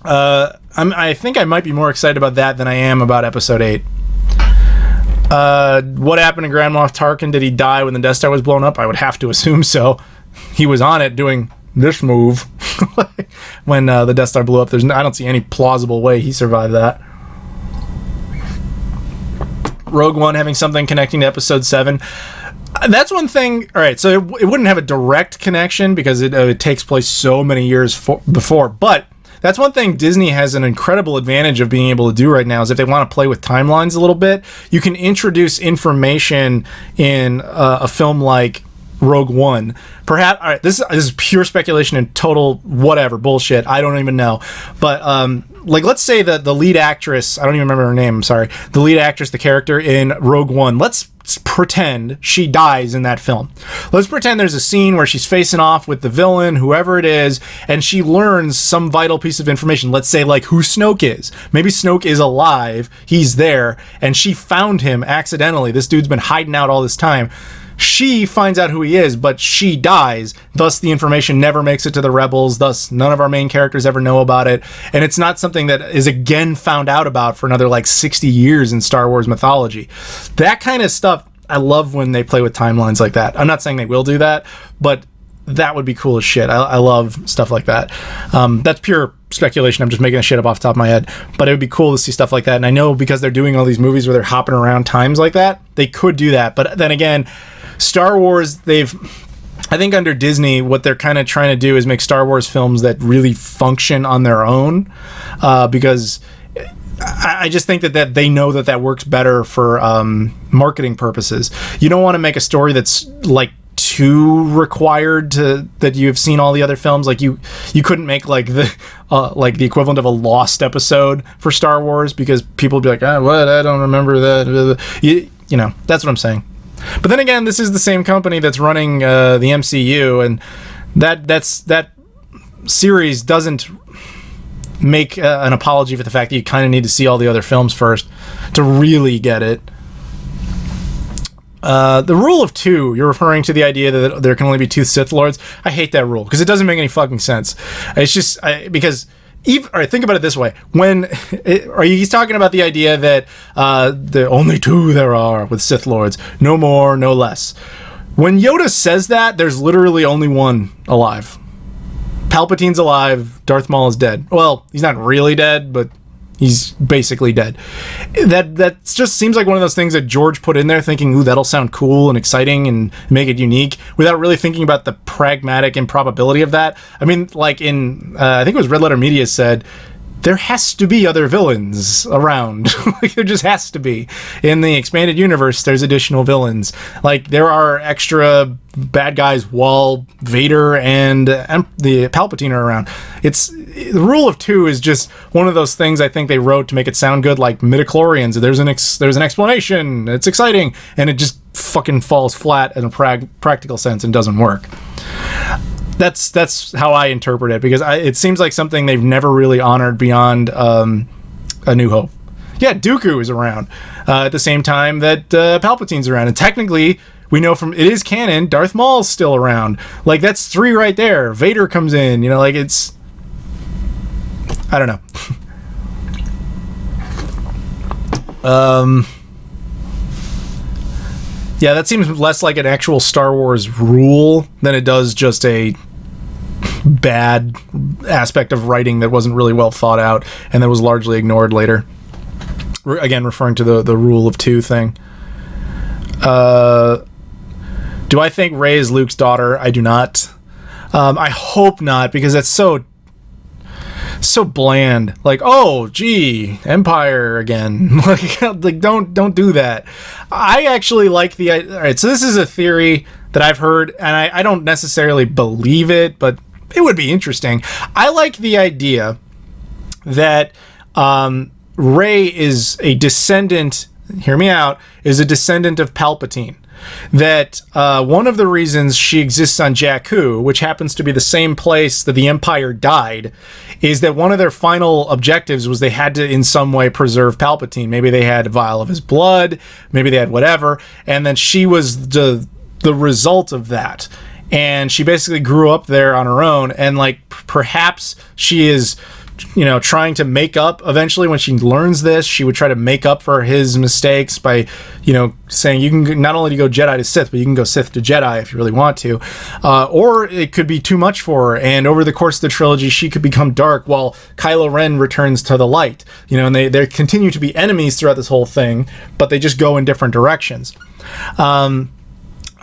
I think I might be more excited about that than I am about Episode 8. What happened to Grand Moff Tarkin? Did he die when the Death Star was blown up? I would have to assume so. He was on it doing this move when the Death Star blew up. I don't see any plausible way he survived that. Rogue One having something connecting to Episode 7. That's one thing. All right, so it wouldn't have a direct connection because it takes place so many years before, but that's one thing Disney has an incredible advantage of being able to do right now, is if they want to play with timelines a little bit, you can introduce information in a film like Rogue One. Perhaps, all right, this is pure speculation and total whatever bullshit. I don't even know. But like, let's say that the lead actress, I don't even remember her name, I'm sorry. The lead actress, the character in Rogue One, let's pretend she dies in that film. Let's pretend there's a scene where she's facing off with the villain, whoever it is, and she learns some vital piece of information. Let's say, like, who Snoke is. Maybe Snoke is alive, he's there, and she found him accidentally. This dude's been hiding out all this time. She finds out who he is, but she dies. Thus, the information never makes it to the rebels. Thus, none of our main characters ever know about it. And it's not something that is again found out about for another, like, 60 years in Star Wars mythology. That kind of stuff, I love when they play with timelines like that. I'm not saying they will do that, but that would be cool as shit. I love stuff like that. That's pure speculation. I'm just making that shit up off the top of my head. But it would be cool to see stuff like that. And I know because they're doing all these movies where they're hopping around times like that, they could do that. But then again, Star Wars, I think under Disney, what they're kind of trying to do is make Star Wars films that really function on their own. Because I just think that they know that works better for marketing purposes. You don't want to make a story that's like too required to that you've seen all the other films. Like you couldn't make like the equivalent of a Lost episode for Star Wars, because people would be like, what? I don't remember that. You know, that's what I'm saying. But then again, this is the same company that's running the MCU, and that series doesn't make an apology for the fact that you kind of need to see all the other films first to really get it. The rule of two, you're referring to the idea that there can only be two Sith Lords. I hate that rule because it doesn't make any fucking sense. It's just because all right, think about it this way: he's talking about the idea that the only two there are with Sith Lords, no more, no less. When Yoda says that, there's literally only one alive. Palpatine's alive. Darth Maul is dead. Well, he's not really dead, but he's basically dead. That just seems like one of those things that George put in there thinking, ooh, that'll sound cool and exciting and make it unique, without really thinking about the pragmatic improbability of that. I mean, like in, I think it was Red Letter Media said, there has to be other villains around. Like, there just has to be. In the expanded universe, there's additional villains. Like, there are extra bad guys while Vader and the Palpatine are around. The rule of two is just one of those things I think they wrote to make it sound good, like midichlorians. There's an explanation. It's exciting. And it just fucking falls flat in a practical sense and doesn't work. That's how I interpret it, because it seems like something they've never really honored beyond A New Hope. Yeah, Dooku is around at the same time that Palpatine's around, and technically we know from it is canon Darth Maul's still around. Like, that's three right there. Vader comes in, like it's, I don't know. Yeah, that seems less like an actual Star Wars rule than it does just a bad aspect of writing that wasn't really well thought out and that was largely ignored later. Again, referring to the rule of two thing. Do I think Rey is Luke's daughter? I do not. I hope not, because that's so bland. Like, oh gee, Empire again. like don't do that. I actually like the, all right, so this is a theory that I've heard, and I don't necessarily believe it, but it would be interesting. I like the idea that Rey is a descendant, hear me out, is a descendant of Palpatine. That one of the reasons she exists on Jakku, which happens to be the same place that the Empire died, is that one of their final objectives was they had to in some way preserve Palpatine. Maybe they had a vial of his blood, maybe they had whatever, and then she was the result of that. And she basically grew up there on her own, and like perhaps she is, trying to make up eventually. When she learns this, she would try to make up for his mistakes by, saying you can not only go Jedi to Sith, but you can go Sith to Jedi if you really want to. Or it could be too much for her, and over the course of the trilogy, she could become dark while Kylo Ren returns to the light. And they continue to be enemies throughout this whole thing, but they just go in different directions.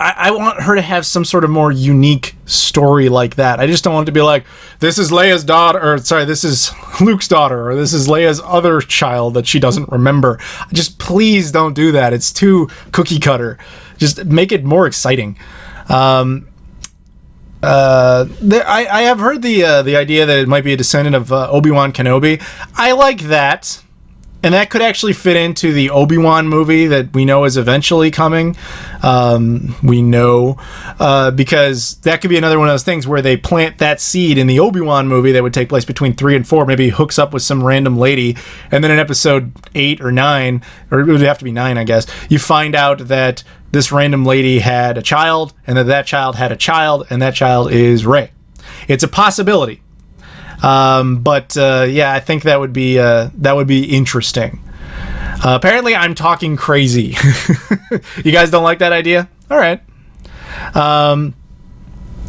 I want her to have some sort of more unique story like that. I just don't want it to be like, this is Leia's daughter, or sorry, this is Luke's daughter, or this is Leia's other child that she doesn't remember. Just please don't do that. It's too cookie cutter. Just make it more exciting. I have heard the idea that it might be a descendant of Obi-Wan Kenobi. I like that. And that could actually fit into the Obi-Wan movie that we know is eventually coming. Because that could be another one of those things where they plant that seed in the Obi-Wan movie that would take place between 3 and 4. Maybe hooks up with some random lady. And then in episode 8 or 9, or it would have to be 9, I guess, you find out that this random lady had a child, and that child had a child, and that child is Rey. It's a possibility. Yeah, I think that would be interesting. Apparently I'm talking crazy. You guys don't like that idea? All right.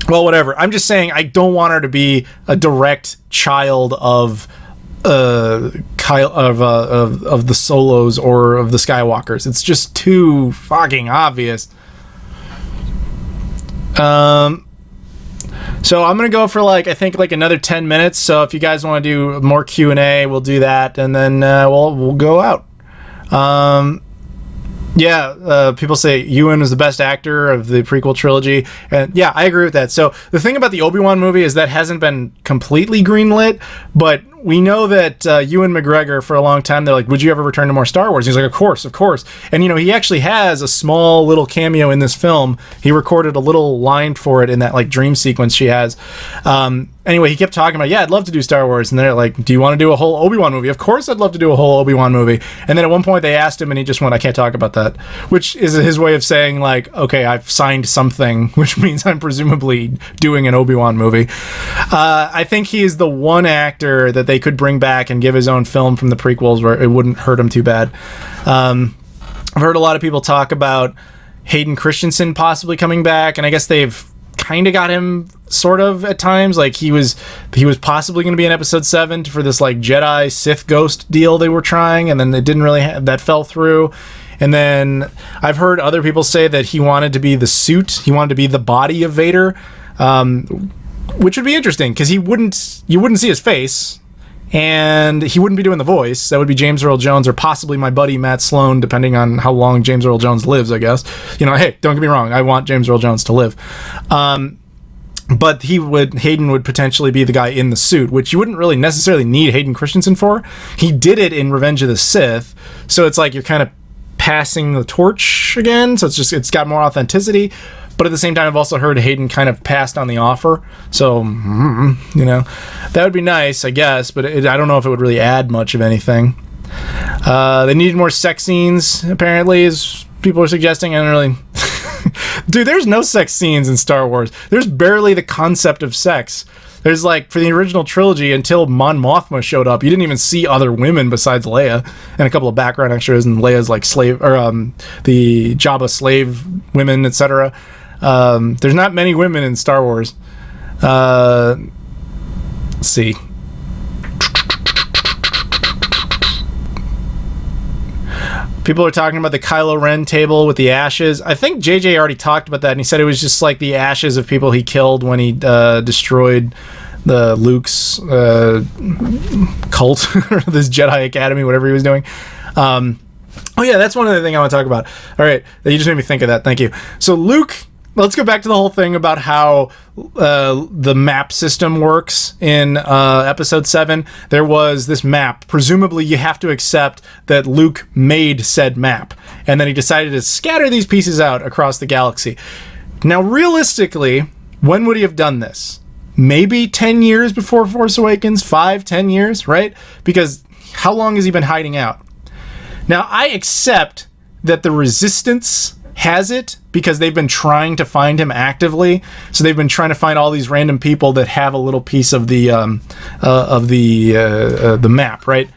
Well, whatever. I'm just saying I don't want her to be a direct child of Kyle of the Solos or of the Skywalkers. It's just too fucking obvious. So I'm gonna go for I think another 10 minutes. So if you guys want to do more Q&A, we'll do that, and then we'll go out. People say Ewan was the best actor of the prequel trilogy, and yeah, I agree with that. So the thing about the Obi-Wan movie is that hasn't been completely greenlit, but we know that Ewan McGregor, for a long time, they're like, would you ever return to more Star Wars? He's like, of course. And, he actually has a small little cameo in this film. He recorded a little line for it in that, dream sequence she has. Anyway, he kept talking about, I'd love to do Star Wars. And they're like, do you want to do a whole Obi-Wan movie? Of course I'd love to do a whole Obi-Wan movie. And then at one point they asked him and he just went, I can't talk about that. Which is his way of saying, okay, I've signed something, which means I'm presumably doing an Obi-Wan movie. I think he is the one actor that they could bring back and give his own film from the prequels where it wouldn't hurt him too bad. I've heard a lot of people talk about Hayden Christensen possibly coming back, and I guess they've kind of got him sort of at times. He was possibly going to be in episode 7 for this Jedi Sith ghost deal they were trying, and then they didn't really that fell through. And then I've heard other people say that he wanted to be the suit, he wanted to be the body of Vader, which would be interesting because you wouldn't see his face. And he wouldn't be doing the voice. That would be James Earl Jones or possibly my buddy Matt Sloan, depending on how long James Earl Jones lives, I guess. Hey, don't get me wrong, I want James Earl Jones to live. But Hayden would potentially be the guy in the suit, which you wouldn't really necessarily need Hayden Christensen for. He did it in Revenge of the Sith, so it's you're kind of passing the torch again, so it's got more authenticity. But at the same time, I've also heard Hayden kind of passed on the offer. So, that would be nice, I guess. But I don't know if it would really add much of anything. They needed more sex scenes, apparently, as people are suggesting. I don't really... Dude, there's no sex scenes in Star Wars. There's barely the concept of sex. There's for the original trilogy, until Mon Mothma showed up, you didn't even see other women besides Leia and a couple of background extras and Leia's slave, or the Jabba slave women, etc. There's not many women in Star Wars. Let's see. People are talking about the Kylo Ren table with the ashes. I think JJ already talked about that, and he said it was just the ashes of people he killed when he destroyed the Luke's cult, or this Jedi Academy, whatever he was doing. Oh yeah, that's one other thing I want to talk about. All right, you just made me think of that. Thank you. So Luke... Let's go back to the whole thing about how the map system works in episode 7. There was this map. Presumably, you have to accept that Luke made said map. And then he decided to scatter these pieces out across the galaxy. Now, realistically, when would he have done this? Maybe 10 years before Force Awakens? 5, 10 years, right? Because how long has he been hiding out? Now, I accept that the Resistance has it because they've been trying to find him actively. So they've been trying to find all these random people that have a little piece of the map, right?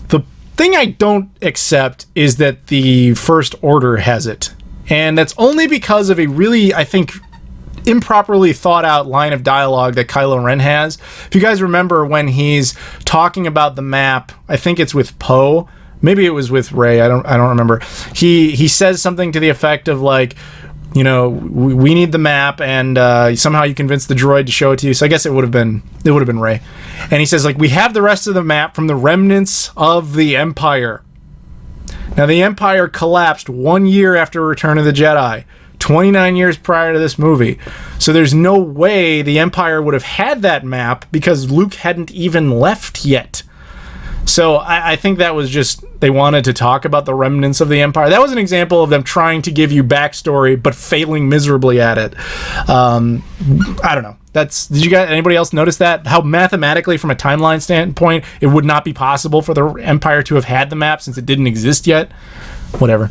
The thing I don't accept is that the First Order has it, and that's only because of a really, I think, improperly thought out line of dialogue that Kylo Ren has. If you guys remember when he's talking about the map, I think it's with Poe. Maybe it was with Rey. I don't remember. He says something to the effect of we need the map, and somehow you convince the droid to show it to you. So I guess it would have been Rey. And he says we have the rest of the map from the remnants of the Empire. Now the Empire collapsed 1 year after Return of the Jedi, 29 years prior to this movie. So there's no way the Empire would have had that map because Luke hadn't even left yet. So I think that was just, they wanted to talk about the remnants of the Empire. That was an example of them trying to give you backstory, but failing miserably at it. I don't know. Did you guys, anybody else notice that? How mathematically, from a timeline standpoint, it would not be possible for the Empire to have had the map since it didn't exist yet? Whatever.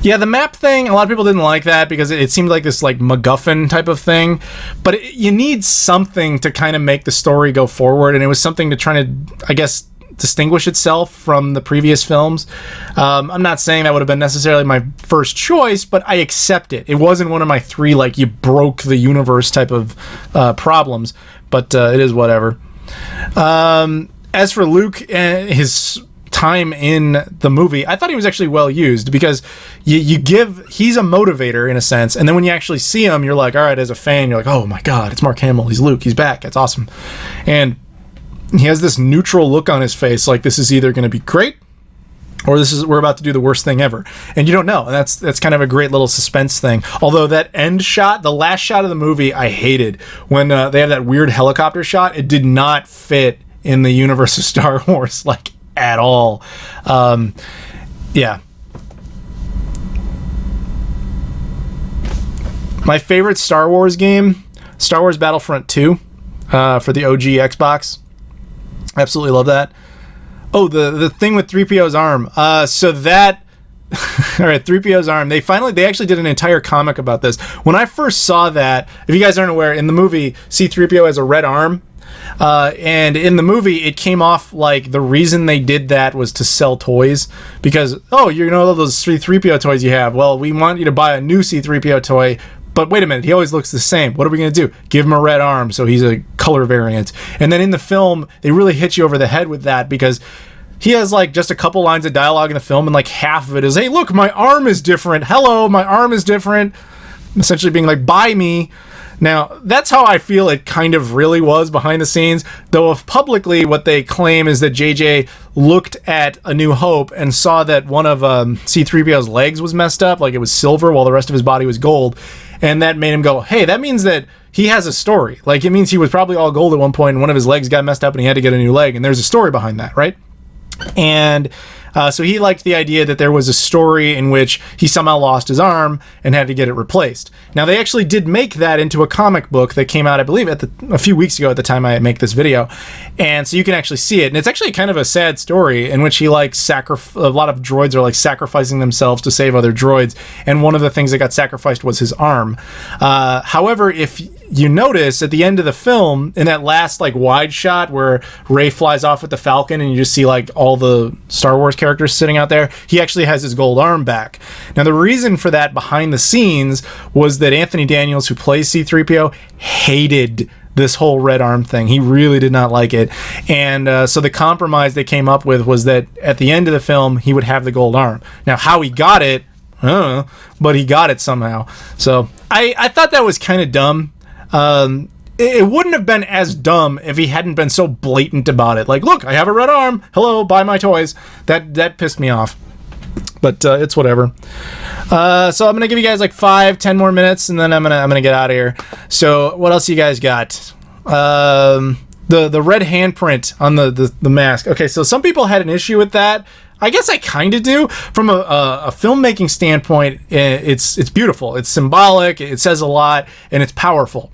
Yeah, the map thing, a lot of people didn't like that because it seemed like this MacGuffin type of thing. But you need something to kind of make the story go forward, and it was something to try to, I guess, distinguish itself from the previous films. I'm not saying that would have been necessarily my first choice, but I accept it. It wasn't one of my 3 like you broke the universe type of problems, but it is whatever. As for Luke and his time in the movie, I thought he was actually well used, because he's a motivator in a sense, and then when you actually see him, you're like, all right, as a fan, you're like, oh my god, it's Mark Hamill, he's Luke, he's back, that's awesome. And he has this neutral look on his face, like this is either going to be great or we're about to do the worst thing ever, and you don't know. And that's kind of a great little suspense thing. Although that end shot, the last shot of the movie, I hated when they have that weird helicopter shot. It did not fit in the universe of Star Wars like at all. Yeah. My favorite Star Wars game, Star Wars Battlefront 2, for the OG Xbox. Absolutely love that. Oh, the thing with 3PO's arm. So that... all right, 3PO's arm. They actually did an entire comic about this. When I first saw that, if you guys aren't aware, in the movie, C-3PO has a red arm. And in the movie, it came off like the reason they did that was to sell toys. Because, oh, you know those C-3PO toys you have? Well, we want you to buy a new C-3PO toy. But wait a minute, he always looks the same. What are we going to do? Give him a red arm so he's a color variant. And then in the film, they really hit you over the head with that, because he has like just a couple lines of dialogue in the film, and like half of it is, hey, look, my arm is different. Hello, my arm is different. Essentially being like, buy me. Now, that's how I feel it kind of really was behind the scenes, though if publicly what they claim is that JJ looked at A New Hope and saw that one of C-3PO's legs was messed up, like it was silver while the rest of his body was gold, and that made him go, hey, that means that he has a story. Like, it means he was probably all gold at one point and one of his legs got messed up and he had to get a new leg, and there's a story behind that, right? And so he liked the idea that there was a story in which he somehow lost his arm and had to get it replaced. Now, they actually did make that into a comic book that came out, I believe, a few weeks ago at the time I make this video. And so you can actually see it. And it's actually kind of a sad story in which he like a lot of droids are like sacrificing themselves to save other droids. And one of the things that got sacrificed was his arm. However, if you notice at the end of the film, in that last like wide shot where Rey flies off with the Falcon and you just see like all the Star Wars characters sitting out there, he actually has his gold arm back. Now, the reason for that behind the scenes was that Anthony Daniels, who plays C-3PO, hated this whole red arm thing. He really did not like it. And so the compromise they came up with was that at the end of the film, he would have the gold arm. Now, how he got it, I don't know, but he got it somehow. So I thought that was kind of dumb. It wouldn't have been as dumb if he hadn't been so blatant about it. Like, look, I have a red arm. Hello, buy my toys. That pissed me off. But it's whatever. So I'm gonna give you guys like 5-10 more minutes, and then I'm gonna get out of here. So what else you guys got? The red handprint on the mask. Okay, so some people had an issue with that. I guess I kind of do. From a filmmaking standpoint, it's beautiful. It's symbolic. It says a lot, and it's powerful.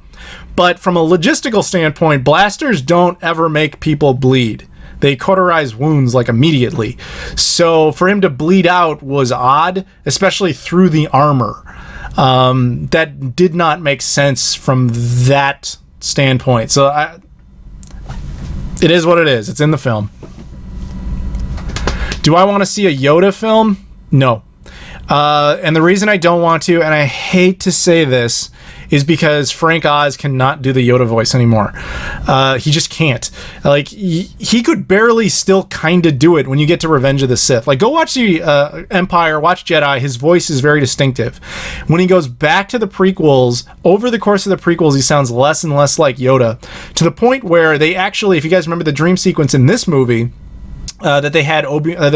But from a logistical standpoint, blasters don't ever make people bleed. They cauterize wounds like immediately. So for him to bleed out was odd, especially through the armor. That did not make sense from that standpoint. So it is what it is. It's in the film. Do I want to see a Yoda film? No. And the reason I don't want to, and I hate to say this, is because Frank Oz cannot do the Yoda voice anymore. He just can't. Like, he could barely still kind of do it when you get to Revenge of the Sith. Like, go watch the Empire, watch Jedi. His voice is very distinctive. When he goes back to the prequels, over the course of the prequels, he sounds less and less like Yoda, to the point where they actually, if you guys remember the dream sequence in this movie, that they had Obi-Wan.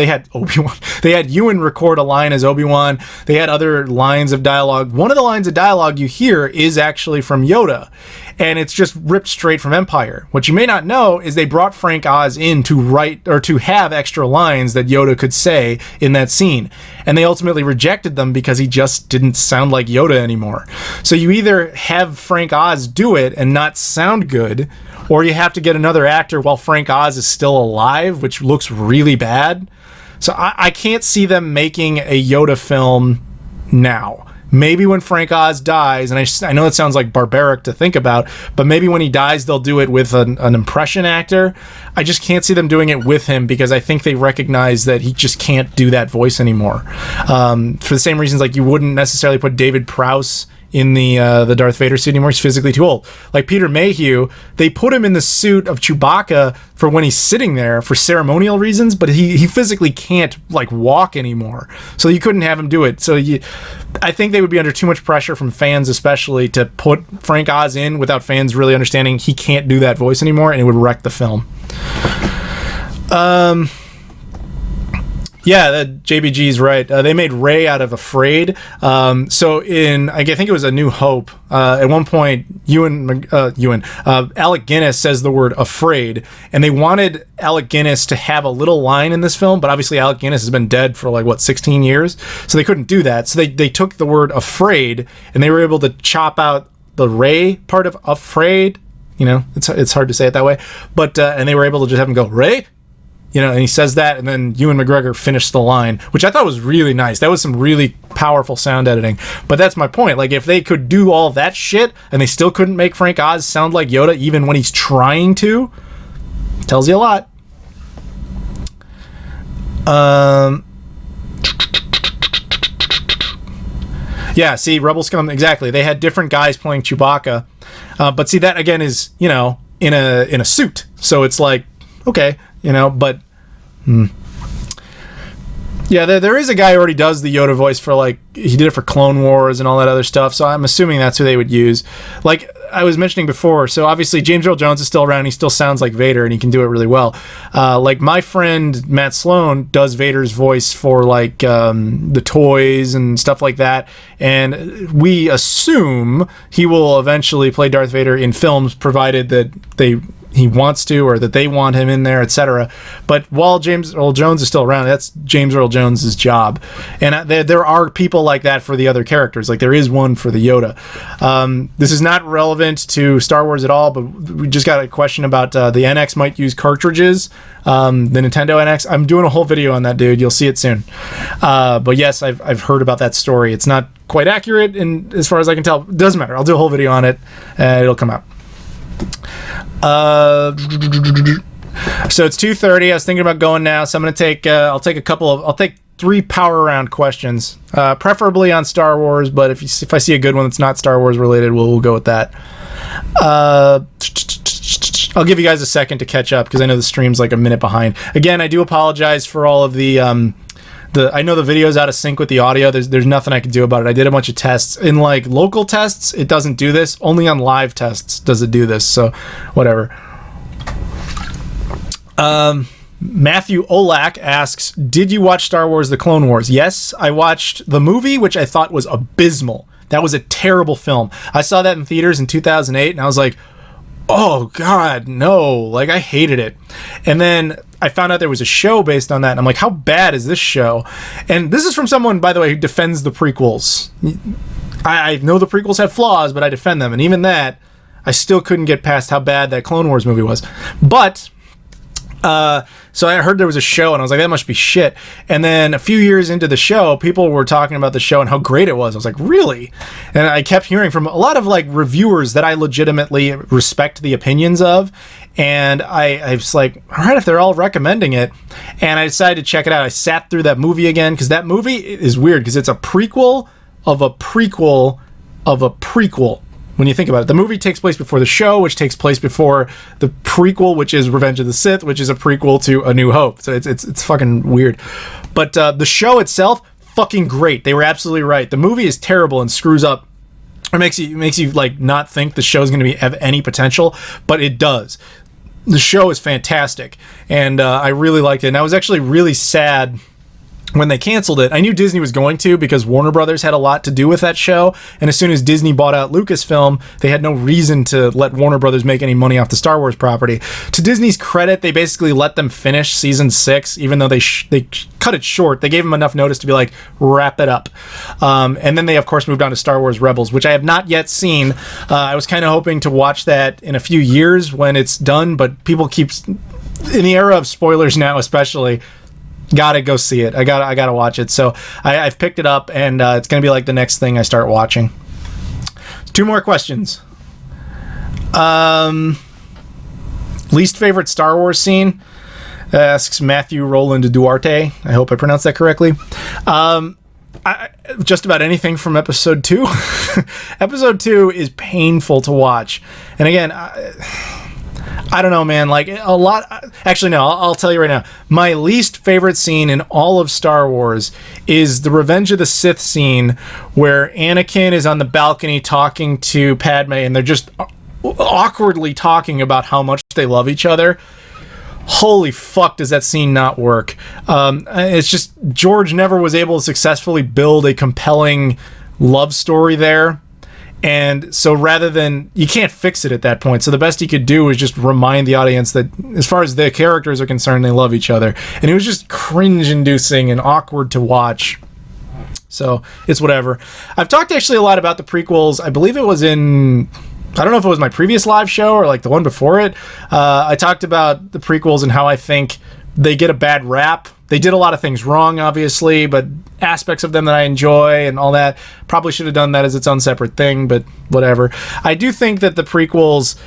They had Ewan record a line as Obi-Wan. They had other lines of dialogue. One of the lines of dialogue you hear is actually from Yoda, and it's just ripped straight from Empire. What you may not know is they brought Frank Oz in to write or to have extra lines that Yoda could say in that scene, and they ultimately rejected them because he just didn't sound like Yoda anymore. So you either have Frank Oz do it and not sound good, or you have to get another actor while Frank Oz is still alive, which looks really bad. So I can't see them making a Yoda film now. maybe when Frank Oz dies, and I know it sounds like barbaric to think about, but maybe when he dies, they'll do it with an impression actor. I just can't see them doing it with him because I think they recognize that he just can't do that voice anymore. For the same reasons, like you wouldn't necessarily put David Prowse in the Darth Vader suit anymore. He's physically too old. Like Peter Mayhew, they put him in the suit of Chewbacca for when he's sitting there for ceremonial reasons, but he physically can't like walk anymore, so you couldn't have him do it. So I think they would be under too much pressure from fans, especially, to put Frank Oz in without fans really understanding he can't do that voice anymore, and it would wreck the film. Yeah, JBG's right. They made Rey out of Afraid. So I think it was A New Hope. At one point, Alec Guinness says the word afraid, and they wanted Alec Guinness to have a little line in this film, but obviously Alec Guinness has been dead for 16 years, so they couldn't do that. So they took the word afraid, and they were able to chop out the Rey part of afraid. It's hard to say it that way, but and they were able to just have him go Rey. And he says that, and then Ewan McGregor finished the line, which I thought was really nice. That was some really powerful sound editing. But that's my point. Like, if they could do all that shit, and they still couldn't make Frank Oz sound like Yoda, even when he's trying to, tells you a lot. Yeah, see, Rebel Scum, exactly. They had different guys playing Chewbacca. But see, that, again, is, in a suit. So it's like, okay, but... Yeah, there is a guy who already does the Yoda voice for, he did it for Clone Wars and all that other stuff, so I'm assuming that's who they would use. Like I was mentioning before, so obviously James Earl Jones is still around, he still sounds like Vader, and he can do it really well. Like my friend Matt Sloan does Vader's voice for, the toys and stuff like that, and we assume he will eventually play Darth Vader in films, provided that he wants to, or that they want him in there, etc. But while James Earl Jones is still around, that's James Earl Jones's job. And there are people like that for the other characters. Like there is one for the Yoda. This is not relevant to Star Wars at all, but we just got a question about the NX might use cartridges. The Nintendo NX. I'm doing a whole video on that, dude. You'll see it soon. But yes, I've heard about that story. It's not quite accurate, and as far as I can tell, it doesn't matter. I'll do a whole video on it. It'll come out. So it's 2:30. I was thinking about going now, so I'm gonna take I'll take 3 power round questions, preferably on Star Wars, but if I see a good one that's not Star Wars related, we'll go with that. I'll give you guys a second to catch up because I know the stream's like a minute behind. Again, I do apologize for all of the I know the video's out of sync with the audio. There's nothing I can do about it. I did a bunch of tests. In local tests, it doesn't do this. Only on live tests does it do this. So, whatever. Matthew Olak asks, did you watch Star Wars The Clone Wars? Yes, I watched the movie, which I thought was abysmal. That was a terrible film. I saw that in theaters in 2008, and I was like, oh God, no. I hated it. And then I found out there was a show based on that, and I'm like, how bad is this show? And this is from someone, by the way, who defends the prequels. I know the prequels have flaws, but I defend them. And even that, I still couldn't get past how bad that Clone Wars movie was. But... so I heard there was a show, and I was like, that must be shit. And then a few years into the show, people were talking about the show and how great it was. I was like, really? And I kept hearing from a lot of reviewers that I legitimately respect the opinions of. And I was like, all right, if they're all recommending it. And I decided to check it out. I sat through that movie again, because that movie is weird, because it's a prequel of a prequel of a prequel. When you think about it, the movie takes place before the show, which takes place before the prequel, which is Revenge of the Sith, which is a prequel to A New Hope. So it's fucking weird. But the show itself, fucking great. They were absolutely right. The movie is terrible and screws up. It makes you not think the show's going to have any potential, but it does. The show is fantastic, and I really liked it. And I was actually really sad when they canceled it. I knew Disney was going to, because Warner Brothers had a lot to do with that show, and as soon as Disney bought out Lucasfilm, they had no reason to let Warner Brothers make any money off the Star Wars property. To Disney's credit, they basically let them finish season 6, even though they cut it short. They gave them enough notice to be like, wrap it up. And then they, of course, moved on to Star Wars Rebels, which I have not yet seen. I was kind of hoping to watch that in a few years when it's done, but people keep... In the era of spoilers now, especially... Gotta go see it. I gotta watch it. So I've picked it up, and it's gonna be like the next thing I start watching. 2 more questions. Least favorite Star Wars scene, asks Matthew Roland Duarte. I hope I pronounced that correctly. Just about anything from episode 2. Episode 2 is painful to watch. And again, I don't know, man. Like, a lot... Actually, no, I'll tell you right now. My least favorite scene in all of Star Wars is the Revenge of the Sith scene where Anakin is on the balcony talking to Padme, and they're just awkwardly talking about how much they love each other. Holy fuck, does that scene not work? It's just, George never was able to successfully build a compelling love story there. And so rather than, you can't fix it at that point. So the best he could do is just remind the audience that as far as the characters are concerned, they love each other. And it was just cringe-inducing and awkward to watch. So it's whatever. I've talked actually a lot about the prequels. I believe it was in... I don't know if it was my previous live show or like the one before it. I talked about the prequels and how I think they get a bad rap. They did a lot of things wrong, obviously, but aspects of them that I enjoy and all that, probably should have done that as its own separate thing, but whatever. I do think that the prequels...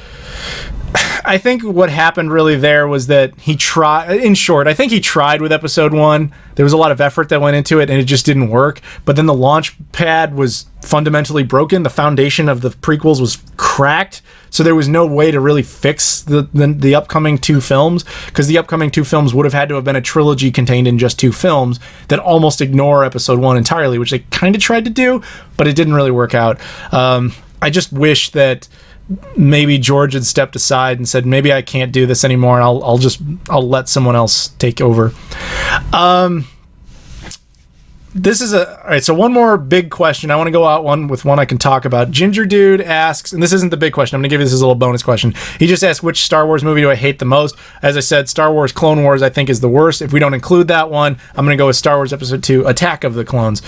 I think what happened really there was that he tried... In short, I think he tried with episode 1. There was a lot of effort that went into it, and it just didn't work. But then the launch pad was fundamentally broken. The foundation of the prequels was cracked, so there was no way to really fix the upcoming 2 films, because the upcoming 2 films would have had to have been a trilogy contained in just 2 films that almost ignore episode 1 entirely, which they kind of tried to do, but it didn't really work out. I just wish that maybe George had stepped aside and said, maybe I can't do this anymore, and I'll let someone else take over. This is all right, so one more big question. I want to go out with one I can talk about. Ginger Dude asks, and this isn't the big question, I'm going to give you this as a little bonus question. He just asked, which Star Wars movie do I hate the most? As I said, Star Wars Clone Wars I think is the worst. If we don't include that one, I'm going to go with Star Wars Episode 2, Attack of the Clones.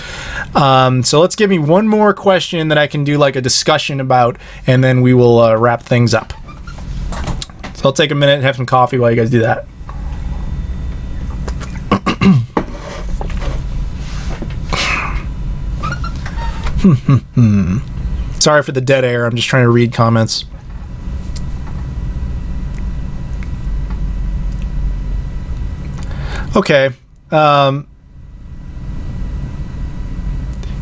So let's give me one more question that I can do like a discussion about, and then we will wrap things up. So I'll take a minute and have some coffee while you guys do that. Sorry for the dead air. I'm just trying to read comments. Okay.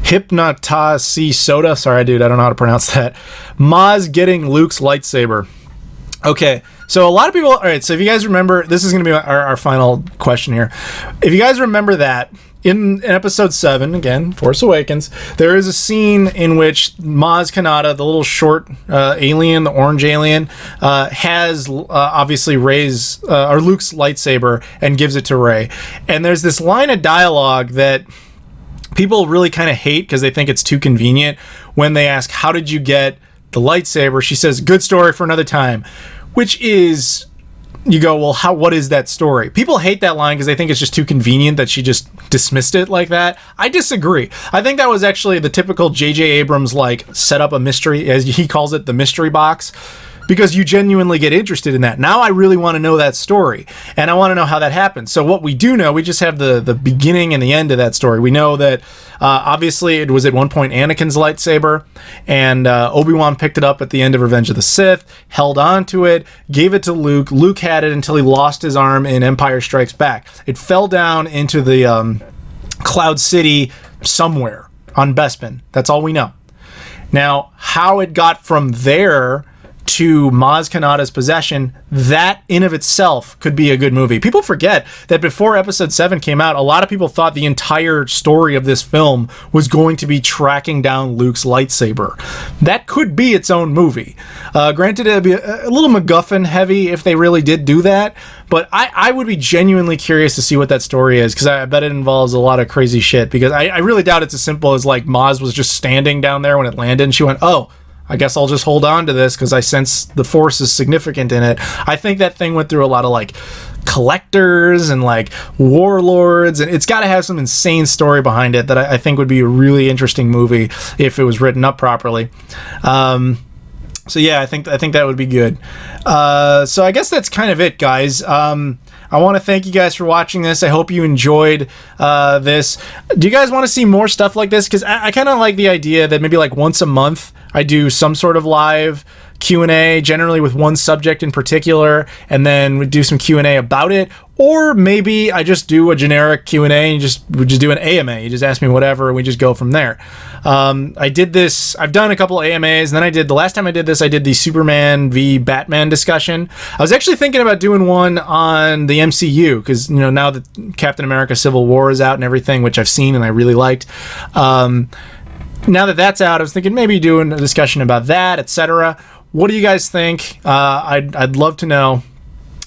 Hypnotasi Soda. Sorry, dude. I don't know how to pronounce that. Maz getting Luke's lightsaber. Okay. So a lot of people... All right. So if you guys remember... This is going to be our final question here. If you guys remember that... In episode 7, again, Force Awakens, there is a scene in which Maz Kanata, the little short alien, the orange alien, has obviously Luke's lightsaber and gives it to Rey. And there's this line of dialogue that people really kind of hate because they think it's too convenient. When they ask, how did you get the lightsaber? She says, good story for another time, which is... You go, well, what is that story? People hate that line because they think it's just too convenient that she just dismissed it like that. I disagree. I think that was actually the typical J.J. Abrams, like, set up a mystery, as he calls it, the mystery box, because you genuinely get interested in that. Now I really want to know that story, and I want to know how that happened. So what we do know, we just have the beginning and the end of that story. We know that obviously it was at one point Anakin's lightsaber, and Obi-Wan picked it up at the end of Revenge of the Sith, held on to it, gave it to Luke. Luke had it until he lost his arm in Empire Strikes Back. It fell down into the Cloud City somewhere on Bespin. That's all we know. Now, how it got from there to Maz Kanata's possession, that in of itself could be a good movie. People forget that before episode 7 came out, a lot of people thought the entire story of this film was going to be tracking down Luke's lightsaber. That could be its own movie. Granted, it'd be a little MacGuffin heavy if they really did do that, but I would be genuinely curious to see what that story is, because I bet it involves a lot of crazy shit, because I really doubt it's as simple as like Maz was just standing down there when it landed and she went, oh, I guess I'll just hold on to this because I sense the Force is significant in it. I think that thing went through a lot of like collectors and like warlords, and it's got to have some insane story behind it that I think would be a really interesting movie if it was written up properly. So yeah, I think that would be good. So I guess that's kind of it, guys. I want to thank you guys for watching this. I hope you enjoyed this. Do you guys want to see more stuff like this? Because I kind of like the idea that maybe like once a month I do some sort of live Q&A, generally with one subject in particular, and then we do some Q&A about it. Or maybe I just do a generic Q&A and we just do an AMA. You just ask me whatever and we just go from there. I did this, I've done a couple AMAs, and then the last time I did this, I did the Superman v Batman discussion. I was actually thinking about doing one on the MCU, because, you know, now that Captain America Civil War is out and everything, which I've seen and I really liked, now that that's out, I was thinking maybe doing a discussion about that, etc. What do you guys think? I'd love to know.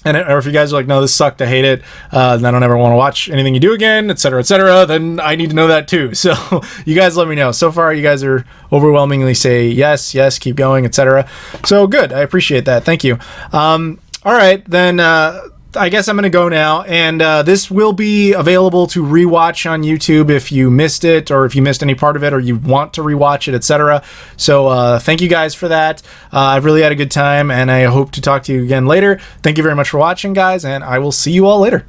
Or if you guys are like, no, this sucked, I hate it, and I don't ever want to watch anything you do again, etc., then I need to know that too. So you guys let me know. So far, you guys are overwhelmingly say yes, yes, keep going, etc. So good. I appreciate that. Thank you. All right, then I guess I'm going to go now, and this will be available to rewatch on YouTube if you missed it, or if you missed any part of it, or you want to rewatch it, etc. So thank you guys for that. I've really had a good time, and I hope to talk to you again later. Thank you very much for watching, guys, and I will see you all later.